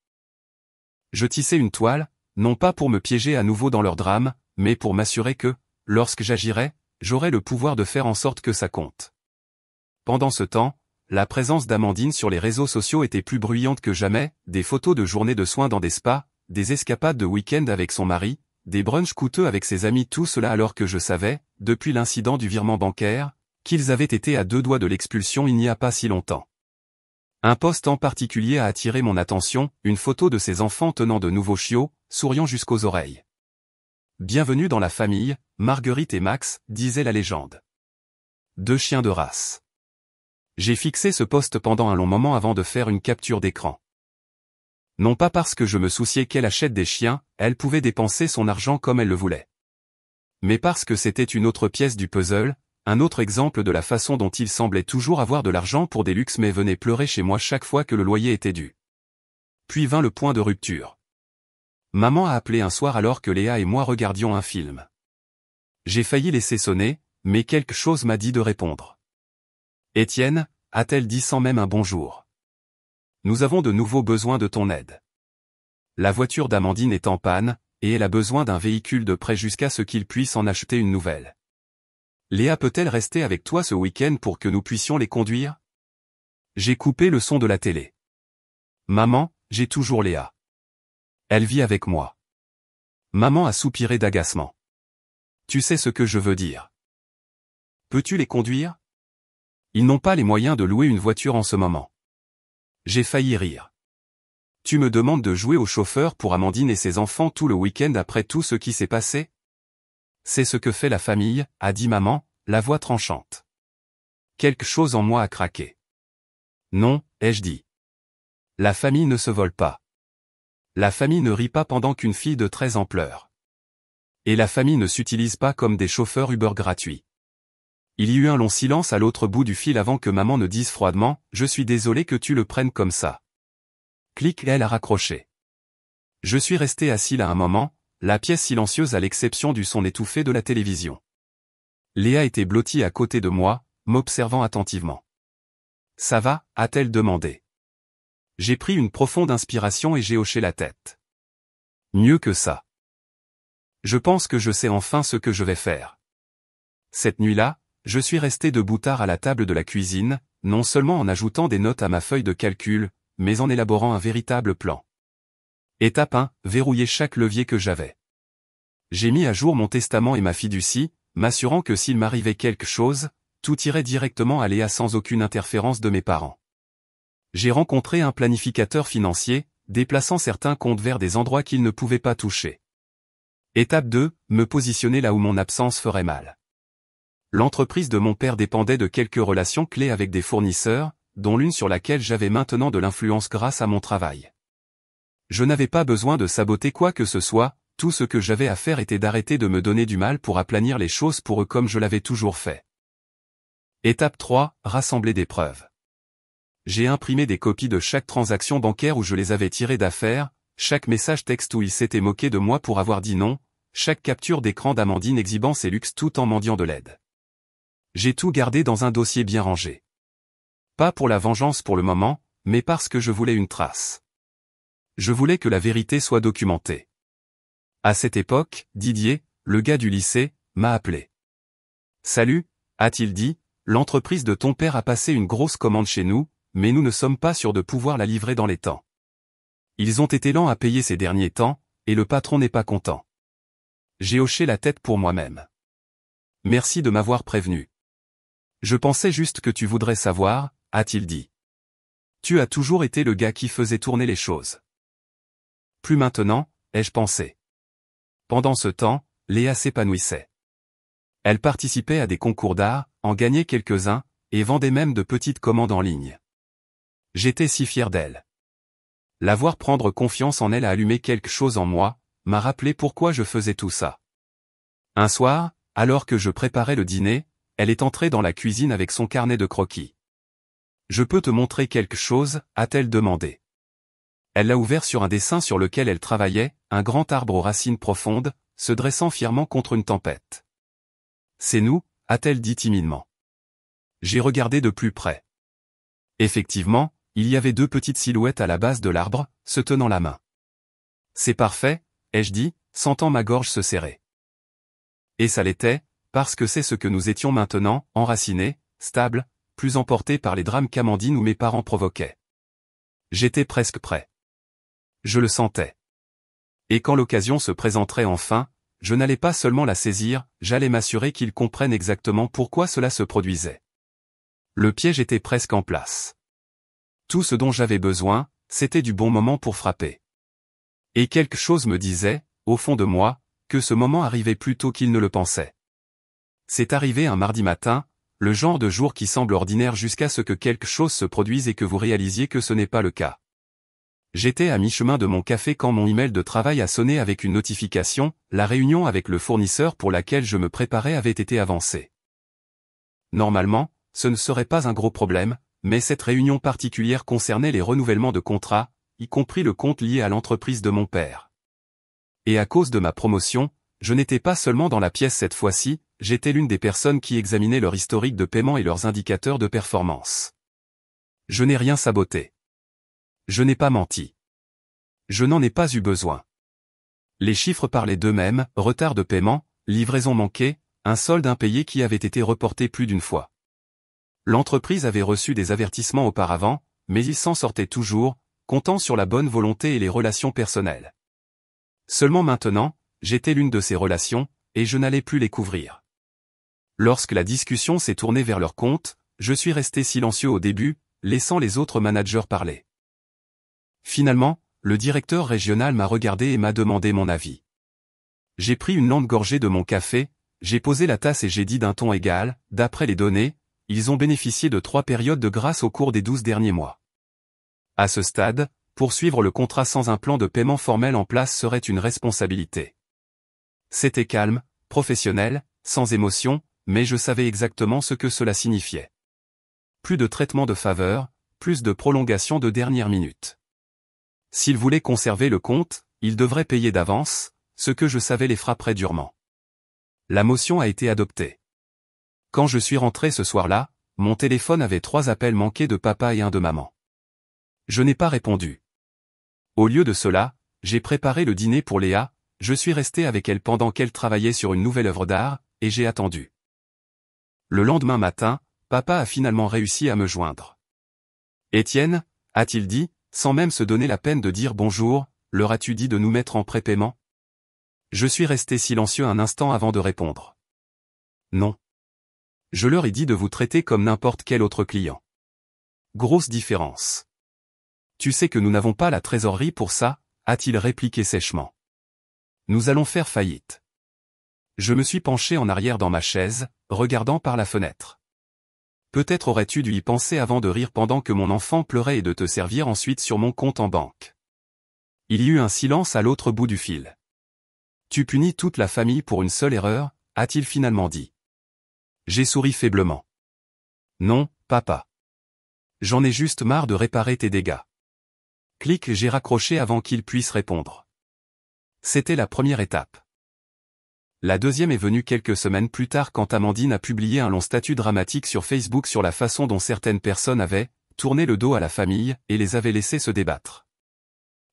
Je tissais une toile, non pas pour me piéger à nouveau dans leur drame, mais pour m'assurer que, lorsque j'agirais, j'aurais le pouvoir de faire en sorte que ça compte. Pendant ce temps, la présence d'Amandine sur les réseaux sociaux était plus bruyante que jamais, des photos de journées de soins dans des spas, des escapades de week-end avec son mari, des brunchs coûteux avec ses amis, tout cela alors que je savais, depuis l'incident du virement bancaire, qu'ils avaient été à 2 doigts de l'expulsion il n'y a pas si longtemps. Un post en particulier a attiré mon attention, une photo de ses enfants tenant de nouveaux chiots, souriant jusqu'aux oreilles. Bienvenue dans la famille, Marguerite et Max, disait la légende. 2 chiens de race. J'ai fixé ce post pendant un long moment avant de faire une capture d'écran. Non pas parce que je me souciais qu'elle achète des chiens, elle pouvait dépenser son argent comme elle le voulait. Mais parce que c'était une autre pièce du puzzle, un autre exemple de la façon dont il semblait toujours avoir de l'argent pour des luxes mais venait pleurer chez moi chaque fois que le loyer était dû. Puis vint le point de rupture. Maman a appelé un soir alors que Léa et moi regardions un film. J'ai failli laisser sonner, mais quelque chose m'a dit de répondre. Étienne, a-t-elle dit sans même un bonjour. Nous avons de nouveau besoin de ton aide. La voiture d'Amandine est en panne, et elle a besoin d'un véhicule de prêt jusqu'à ce qu'il puisse en acheter une nouvelle. Léa peut-elle rester avec toi ce week-end pour que nous puissions les conduire? J'ai coupé le son de la télé. Maman, j'ai toujours Léa. Elle vit avec moi. Maman a soupiré d'agacement. Tu sais ce que je veux dire. Peux-tu les conduire? Ils n'ont pas les moyens de louer une voiture en ce moment. J'ai failli rire. Tu me demandes de jouer au chauffeur pour Amandine et ses enfants tout le week-end après tout ce qui s'est passé? C'est ce que fait la famille, a dit maman, la voix tranchante. Quelque chose en moi a craqué. Non, ai-je dit. La famille ne se vole pas. La famille ne rit pas pendant qu'une fille de 13 ans pleure. Et la famille ne s'utilise pas comme des chauffeurs Uber gratuits. Il y eut un long silence à l'autre bout du fil avant que maman ne dise froidement « Je suis désolé que tu le prennes comme ça. » Clic, elle a raccroché. Je suis resté assis là un moment, la pièce silencieuse à l'exception du son étouffé de la télévision. Léa était blottie à côté de moi, m'observant attentivement. « Ça va ?» a-t-elle demandé. J'ai pris une profonde inspiration et j'ai hoché la tête. Mieux que ça. Je pense que je sais enfin ce que je vais faire. Cette nuit-là, je suis resté debout tard à la table de la cuisine, non seulement en ajoutant des notes à ma feuille de calcul, mais en élaborant un véritable plan. Étape 1, verrouiller chaque levier que j'avais. J'ai mis à jour mon testament et ma fiducie, m'assurant que s'il m'arrivait quelque chose, tout irait directement à Léa sans aucune interférence de mes parents. J'ai rencontré un planificateur financier, déplaçant certains comptes vers des endroits qu'ils ne pouvaient pas toucher. Étape 2, me positionner là où mon absence ferait mal. L'entreprise de mon père dépendait de quelques relations clés avec des fournisseurs, dont l'une sur laquelle j'avais maintenant de l'influence grâce à mon travail. Je n'avais pas besoin de saboter quoi que ce soit, tout ce que j'avais à faire était d'arrêter de me donner du mal pour aplanir les choses pour eux comme je l'avais toujours fait. Étape 3, rassembler des preuves. J'ai imprimé des copies de chaque transaction bancaire où je les avais tirées d'affaires, chaque message texte où il s'était moqué de moi pour avoir dit non, chaque capture d'écran d'Amandine exhibant ses luxes tout en mendiant de l'aide. J'ai tout gardé dans un dossier bien rangé. Pas pour la vengeance pour le moment, mais parce que je voulais une trace. Je voulais que la vérité soit documentée. À cette époque, Didier, le gars du lycée, m'a appelé. « Salut », a-t-il dit, « l'entreprise de ton père a passé une grosse commande chez nous, mais nous ne sommes pas sûrs de pouvoir la livrer dans les temps. Ils ont été lents à payer ces derniers temps, et le patron n'est pas content. » J'ai hoché la tête pour moi-même. « Merci de m'avoir prévenu. Je pensais juste que tu voudrais savoir, » a-t-il dit. « Tu as toujours été le gars qui faisait tourner les choses. » Plus maintenant, ai-je pensé. Pendant ce temps, Léa s'épanouissait. Elle participait à des concours d'art, en gagnait quelques-uns, et vendait même de petites commandes en ligne. J'étais si fier d'elle. La voir prendre confiance en elle a allumé quelque chose en moi, m'a rappelé pourquoi je faisais tout ça. Un soir, alors que je préparais le dîner, elle est entrée dans la cuisine avec son carnet de croquis. « Je peux te montrer quelque chose ?» a-t-elle demandé. Elle l'a ouvert sur un dessin sur lequel elle travaillait, un grand arbre aux racines profondes, se dressant fièrement contre une tempête. « C'est nous » a-t-elle dit timidement. J'ai regardé de plus près. Effectivement, il y avait deux petites silhouettes à la base de l'arbre, se tenant la main. C'est parfait, ai-je dit, sentant ma gorge se serrer. Et ça l'était, parce que c'est ce que nous étions maintenant, enracinés, stables, plus emportés par les drames qu'Amandine ou mes parents provoquaient. J'étais presque prêt. Je le sentais. Et quand l'occasion se présenterait enfin, je n'allais pas seulement la saisir, j'allais m'assurer qu'ils comprennent exactement pourquoi cela se produisait. Le piège était presque en place. Tout ce dont j'avais besoin, c'était du bon moment pour frapper. Et quelque chose me disait, au fond de moi, que ce moment arrivait plus tôt qu'il ne le pensait. C'est arrivé un mardi matin, le genre de jour qui semble ordinaire jusqu'à ce que quelque chose se produise et que vous réalisiez que ce n'est pas le cas. J'étais à mi-chemin de mon café quand mon email de travail a sonné avec une notification, la réunion avec le fournisseur pour laquelle je me préparais avait été avancée. Normalement, ce ne serait pas un gros problème, mais cette réunion particulière concernait les renouvellements de contrats, y compris le compte lié à l'entreprise de mon père. Et à cause de ma promotion, je n'étais pas seulement dans la pièce cette fois-ci, j'étais l'une des personnes qui examinaient leur historique de paiement et leurs indicateurs de performance. Je n'ai rien saboté. Je n'ai pas menti. Je n'en ai pas eu besoin. Les chiffres parlaient d'eux-mêmes, retard de paiement, livraison manquée, un solde impayé qui avait été reporté plus d'une fois. L'entreprise avait reçu des avertissements auparavant, mais il s'en sortait toujours, comptant sur la bonne volonté et les relations personnelles. Seulement maintenant, j'étais l'une de ces relations, et je n'allais plus les couvrir. Lorsque la discussion s'est tournée vers leur compte, je suis resté silencieux au début, laissant les autres managers parler. Finalement, le directeur régional m'a regardé et m'a demandé mon avis. J'ai pris une longue gorgée de mon café, j'ai posé la tasse et j'ai dit d'un ton égal, d'après les données, ils ont bénéficié de 3 périodes de grâce au cours des 12 derniers mois. À ce stade, poursuivre le contrat sans un plan de paiement formel en place serait une responsabilité. C'était calme, professionnel, sans émotion, mais je savais exactement ce que cela signifiait. Plus de traitement de faveur, plus de prolongation de dernière minute. S'ils voulaient conserver le compte, ils devraient payer d'avance, ce que je savais les frapperait durement. La motion a été adoptée. Quand je suis rentré ce soir-là, mon téléphone avait 3 appels manqués de papa et un de maman. Je n'ai pas répondu. Au lieu de cela, j'ai préparé le dîner pour Léa, je suis resté avec elle pendant qu'elle travaillait sur une nouvelle œuvre d'art, et j'ai attendu. Le lendemain matin, papa a finalement réussi à me joindre. « Étienne » a-t-il dit, sans même se donner la peine de dire bonjour, « leur as-tu dit de nous mettre en prépaiement » Je suis resté silencieux un instant avant de répondre. « Non. Je leur ai dit de vous traiter comme n'importe quel autre client. » Grosse différence. « Tu sais que nous n'avons pas la trésorerie pour ça » a-t-il répliqué sèchement. « Nous allons faire faillite. » Je me suis penché en arrière dans ma chaise, regardant par la fenêtre. Peut-être aurais-tu dû y penser avant de rire pendant que mon enfant pleurait et de te servir ensuite sur mon compte en banque. Il y eut un silence à l'autre bout du fil. Tu punis toute la famille pour une seule erreur, a-t-il finalement dit. J'ai souri faiblement. Non, papa. J'en ai juste marre de réparer tes dégâts. Clic, j'ai raccroché avant qu'il puisse répondre. C'était la première étape. La deuxième est venue quelques semaines plus tard quand Amandine a publié un long statut dramatique sur Facebook sur la façon dont certaines personnes avaient tourné le dos à la famille et les avaient laissés se débattre.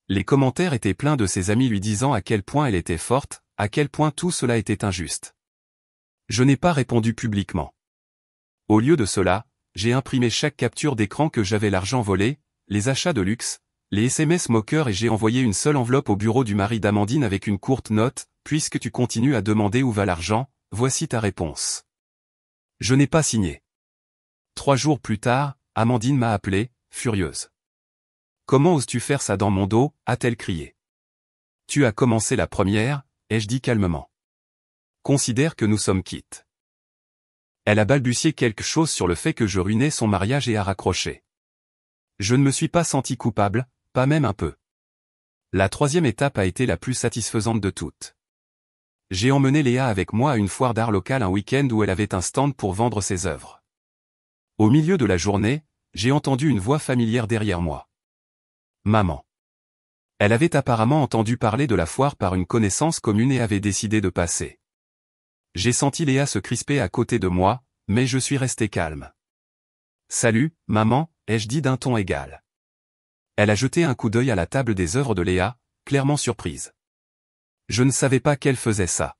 Les commentaires étaient pleins de ses amis lui disant à quel point elle était forte, à quel point tout cela était injuste. Je n'ai pas répondu publiquement. Au lieu de cela, j'ai imprimé chaque capture d'écran que j'avais l'argent volé, les achats de luxe, les SMS moqueurs et j'ai envoyé une seule enveloppe au bureau du mari d'Amandine avec une courte note. Puisque tu continues à demander où va l'argent, voici ta réponse. Je n'ai pas signé. 3 jours plus tard, Amandine m'a appelé, furieuse. Comment oses-tu faire ça dans mon dos, a-t-elle crié. Tu as commencé la première, ai-je dit calmement. Considère que nous sommes quittes. Elle a balbutié quelque chose sur le fait que je ruinais son mariage et a raccroché. Je ne me suis pas senti coupable, pas même un peu. La troisième étape a été la plus satisfaisante de toutes. J'ai emmené Léa avec moi à une foire d'art locale un week-end où elle avait un stand pour vendre ses œuvres. Au milieu de la journée, j'ai entendu une voix familière derrière moi. Maman. Elle avait apparemment entendu parler de la foire par une connaissance commune et avait décidé de passer. J'ai senti Léa se crisper à côté de moi, mais je suis resté calme. Salut, maman, ai-je dit d'un ton égal. Elle a jeté un coup d'œil à la table des œuvres de Léa, clairement surprise. Je ne savais pas qu'elle faisait ça.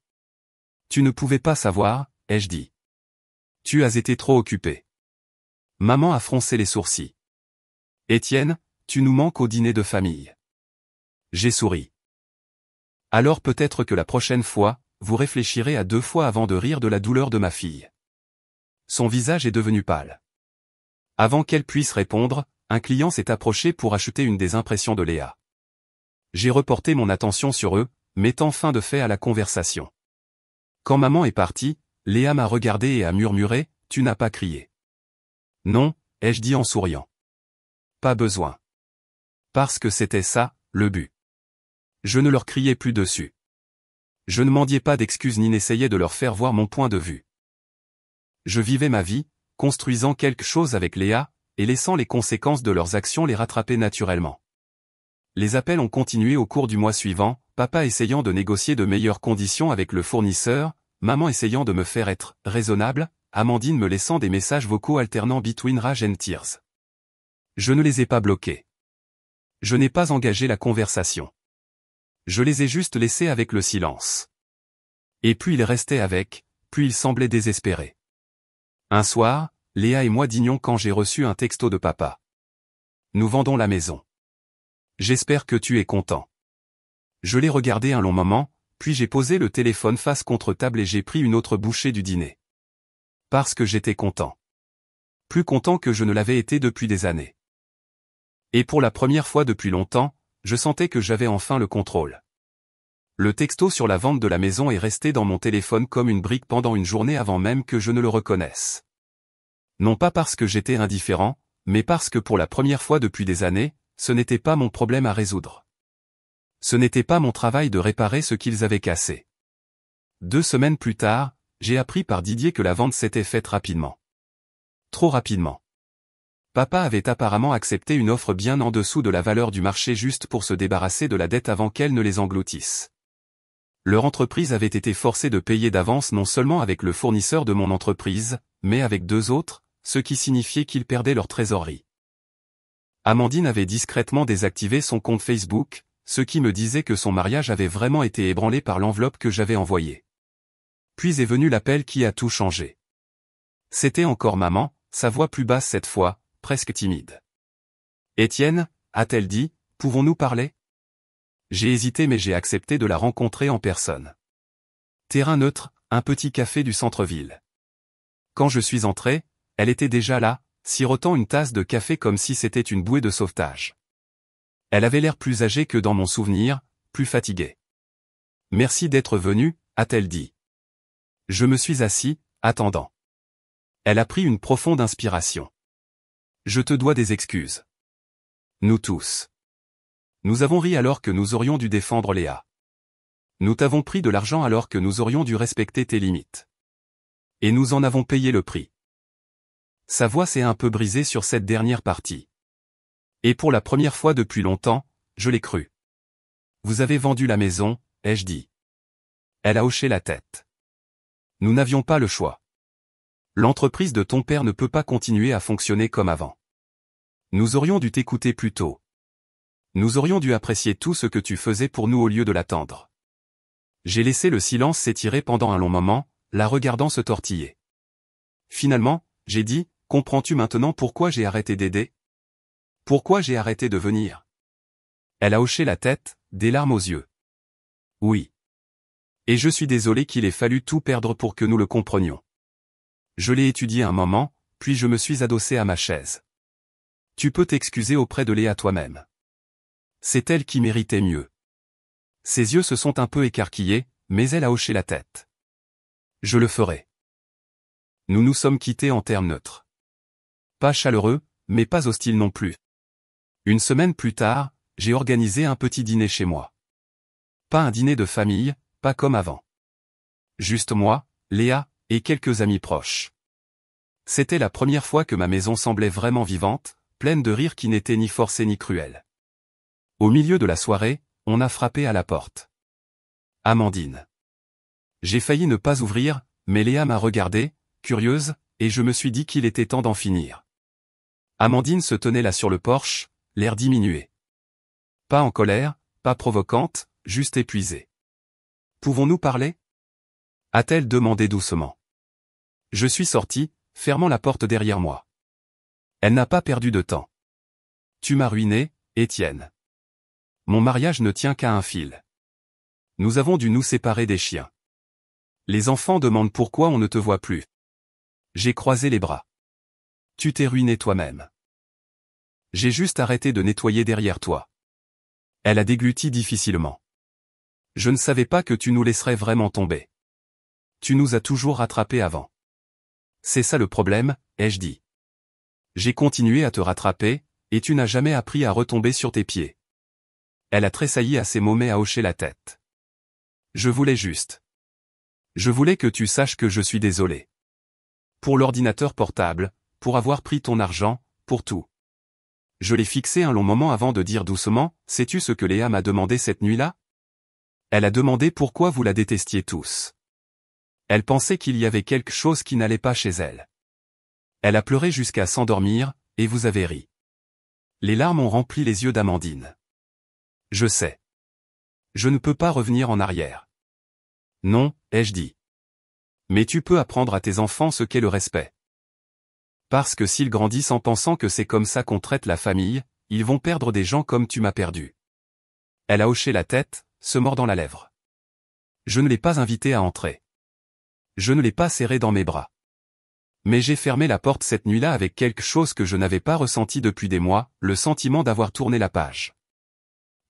Tu ne pouvais pas savoir, ai-je dit. Tu as été trop occupé. Maman a froncé les sourcils. Étienne, tu nous manques au dîner de famille. J'ai souri. Alors peut-être que la prochaine fois, vous réfléchirez à 2 fois avant de rire de la douleur de ma fille. Son visage est devenu pâle. Avant qu'elle puisse répondre, un client s'est approché pour acheter une des impressions de Léa. J'ai reporté mon attention sur eux, mettant fin de fait à la conversation. Quand maman est partie, Léa m'a regardé et a murmuré, « Tu n'as pas crié. » Non, ai-je dit en souriant. Pas besoin. Parce que c'était ça, le but. Je ne leur criais plus dessus. Je ne mendiais pas d'excuses ni n'essayais de leur faire voir mon point de vue. Je vivais ma vie, construisant quelque chose avec Léa, et laissant les conséquences de leurs actions les rattraper naturellement. Les appels ont continué au cours du mois suivant, papa essayant de négocier de meilleures conditions avec le fournisseur, maman essayant de me faire être raisonnable, Amandine me laissant des messages vocaux alternant between rage and tears. Je ne les ai pas bloqués. Je n'ai pas engagé la conversation. Je les ai juste laissés avec le silence. Et puis ils restaient avec, puis ils semblaient désespérés. Un soir, Léa et moi dînions quand j'ai reçu un texto de papa. Nous vendons la maison. J'espère que tu es content. Je l'ai regardé un long moment, puis j'ai posé le téléphone face contre table et j'ai pris une autre bouchée du dîner. Parce que j'étais content. Plus content que je ne l'avais été depuis des années. Et pour la première fois depuis longtemps, je sentais que j'avais enfin le contrôle. Le texto sur la vente de la maison est resté dans mon téléphone comme une brique pendant une journée avant même que je ne le reconnaisse. Non pas parce que j'étais indifférent, mais parce que pour la première fois depuis des années, ce n'était pas mon problème à résoudre. Ce n'était pas mon travail de réparer ce qu'ils avaient cassé. 2 semaines plus tard, j'ai appris par Didier que la vente s'était faite rapidement. Trop rapidement. Papa avait apparemment accepté une offre bien en dessous de la valeur du marché juste pour se débarrasser de la dette avant qu'elle ne les engloutisse. Leur entreprise avait été forcée de payer d'avance non seulement avec le fournisseur de mon entreprise, mais avec 2 autres, ce qui signifiait qu'ils perdaient leur trésorerie. Amandine avait discrètement désactivé son compte Facebook, ce qui me disait que son mariage avait vraiment été ébranlé par l'enveloppe que j'avais envoyée. Puis est venu l'appel qui a tout changé. C'était encore maman, sa voix plus basse cette fois, presque timide. « Étienne, a-t-elle dit, pouvons-nous parler ?» J'ai hésité mais j'ai accepté de la rencontrer en personne. Terrain neutre, un petit café du centre-ville. Quand je suis entré, elle était déjà là, sirotant une tasse de café comme si c'était une bouée de sauvetage. Elle avait l'air plus âgée que dans mon souvenir, plus fatiguée. « Merci d'être venue, a-t-elle dit. Je me suis assis, attendant. Elle a pris une profonde inspiration. Je te dois des excuses. Nous tous. Nous avons ri alors que nous aurions dû défendre Léa. Nous t'avons pris de l'argent alors que nous aurions dû respecter tes limites. Et nous en avons payé le prix. Sa voix s'est un peu brisée sur cette dernière partie. Et pour la première fois depuis longtemps, je l'ai cru. Vous avez vendu la maison, ai-je dit. Elle a hoché la tête. Nous n'avions pas le choix. L'entreprise de ton père ne peut pas continuer à fonctionner comme avant. Nous aurions dû t'écouter plus tôt. Nous aurions dû apprécier tout ce que tu faisais pour nous au lieu de l'attendre. J'ai laissé le silence s'étirer pendant un long moment, la regardant se tortiller. Finalement, j'ai dit, comprends-tu maintenant pourquoi j'ai arrêté d'aider? Pourquoi j'ai arrêté de venir? Elle a hoché la tête, des larmes aux yeux. Oui. Et je suis désolé qu'il ait fallu tout perdre pour que nous le comprenions. Je l'ai étudié un moment, puis je me suis adossé à ma chaise. Tu peux t'excuser auprès de Léa toi-même. C'est elle qui méritait mieux. Ses yeux se sont un peu écarquillés, mais elle a hoché la tête. Je le ferai. Nous nous sommes quittés en termes neutres. Pas chaleureux, mais pas hostiles non plus. Une semaine plus tard, j'ai organisé un petit dîner chez moi. Pas un dîner de famille, pas comme avant. Juste moi, Léa, et quelques amis proches. C'était la première fois que ma maison semblait vraiment vivante, pleine de rires qui n'étaient ni forcés ni cruels. Au milieu de la soirée, on a frappé à la porte. Amandine. J'ai failli ne pas ouvrir, mais Léa m'a regardé, curieuse, et je me suis dit qu'il était temps d'en finir. Amandine se tenait là sur le porche, l'air diminué. Pas en colère, pas provocante, juste épuisée. Pouvons-nous parler? A-t-elle demandé doucement. Je suis sorti, fermant la porte derrière moi. Elle n'a pas perdu de temps. Tu m'as ruiné, Étienne. Mon mariage ne tient qu'à un fil. Nous avons dû nous séparer des chiens. Les enfants demandent pourquoi on ne te voit plus. J'ai croisé les bras. Tu t'es ruiné toi-même. J'ai juste arrêté de nettoyer derrière toi. Elle a dégluti difficilement. Je ne savais pas que tu nous laisserais vraiment tomber. Tu nous as toujours rattrapés avant. C'est ça le problème, ai-je dit. J'ai continué à te rattraper, et tu n'as jamais appris à retomber sur tes pieds. Elle a tressailli à ces mots mais a hoché la tête. Je voulais juste. Je voulais que tu saches que je suis désolé. Pour l'ordinateur portable, pour avoir pris ton argent, pour tout. Je l'ai fixé un long moment avant de dire doucement, sais-tu ce que Léa m'a demandé cette nuit-là? Elle a demandé pourquoi vous la détestiez tous. Elle pensait qu'il y avait quelque chose qui n'allait pas chez elle. Elle a pleuré jusqu'à s'endormir, et vous avez ri. Les larmes ont rempli les yeux d'Amandine. Je sais. Je ne peux pas revenir en arrière. Non, ai-je dit. Mais tu peux apprendre à tes enfants ce qu'est le respect. Parce que s'ils grandissent en pensant que c'est comme ça qu'on traite la famille, ils vont perdre des gens comme tu m'as perdu. Elle a hoché la tête, se mordant la lèvre. Je ne l'ai pas invité à entrer. Je ne l'ai pas serré dans mes bras. Mais j'ai fermé la porte cette nuit-là avec quelque chose que je n'avais pas ressenti depuis des mois, le sentiment d'avoir tourné la page.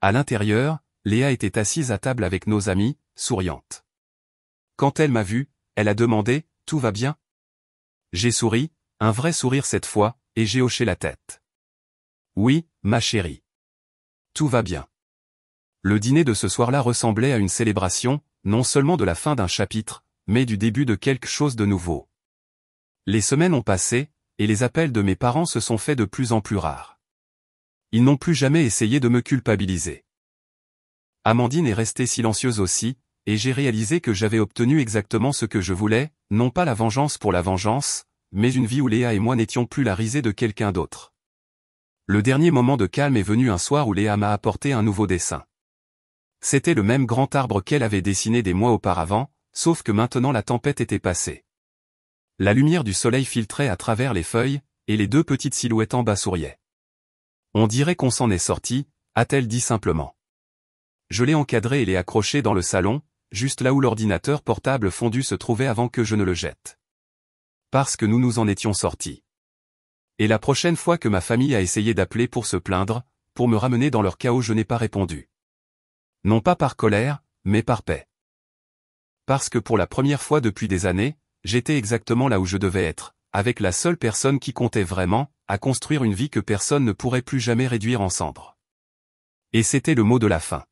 À l'intérieur, Léa était assise à table avec nos amis, souriante. Quand elle m'a vu, elle a demandé, « Tout va bien ?» J'ai souri, un vrai sourire cette fois, et j'ai hoché la tête. Oui, ma chérie. Tout va bien. Le dîner de ce soir-là ressemblait à une célébration, non seulement de la fin d'un chapitre, mais du début de quelque chose de nouveau. Les semaines ont passé, et les appels de mes parents se sont faits de plus en plus rares. Ils n'ont plus jamais essayé de me culpabiliser. Amandine est restée silencieuse aussi, et j'ai réalisé que j'avais obtenu exactement ce que je voulais, non pas la vengeance pour la vengeance, mais une vie où Léa et moi n'étions plus la risée de quelqu'un d'autre. Le dernier moment de calme est venu un soir où Léa m'a apporté un nouveau dessin. C'était le même grand arbre qu'elle avait dessiné des mois auparavant, sauf que maintenant la tempête était passée. La lumière du soleil filtrait à travers les feuilles, et les deux petites silhouettes en bas souriaient. On dirait qu'on s'en est sorti, a-t-elle dit simplement. Je l'ai encadré et l'ai accroché dans le salon, juste là où l'ordinateur portable fondu se trouvait avant que je ne le jette. Parce que nous nous en étions sortis. Et la prochaine fois que ma famille a essayé d'appeler pour se plaindre, pour me ramener dans leur chaos, je n'ai pas répondu. Non pas par colère, mais par paix. Parce que pour la première fois depuis des années, j'étais exactement là où je devais être, avec la seule personne qui comptait vraiment, à construire une vie que personne ne pourrait plus jamais réduire en cendres. Et c'était le mot de la fin.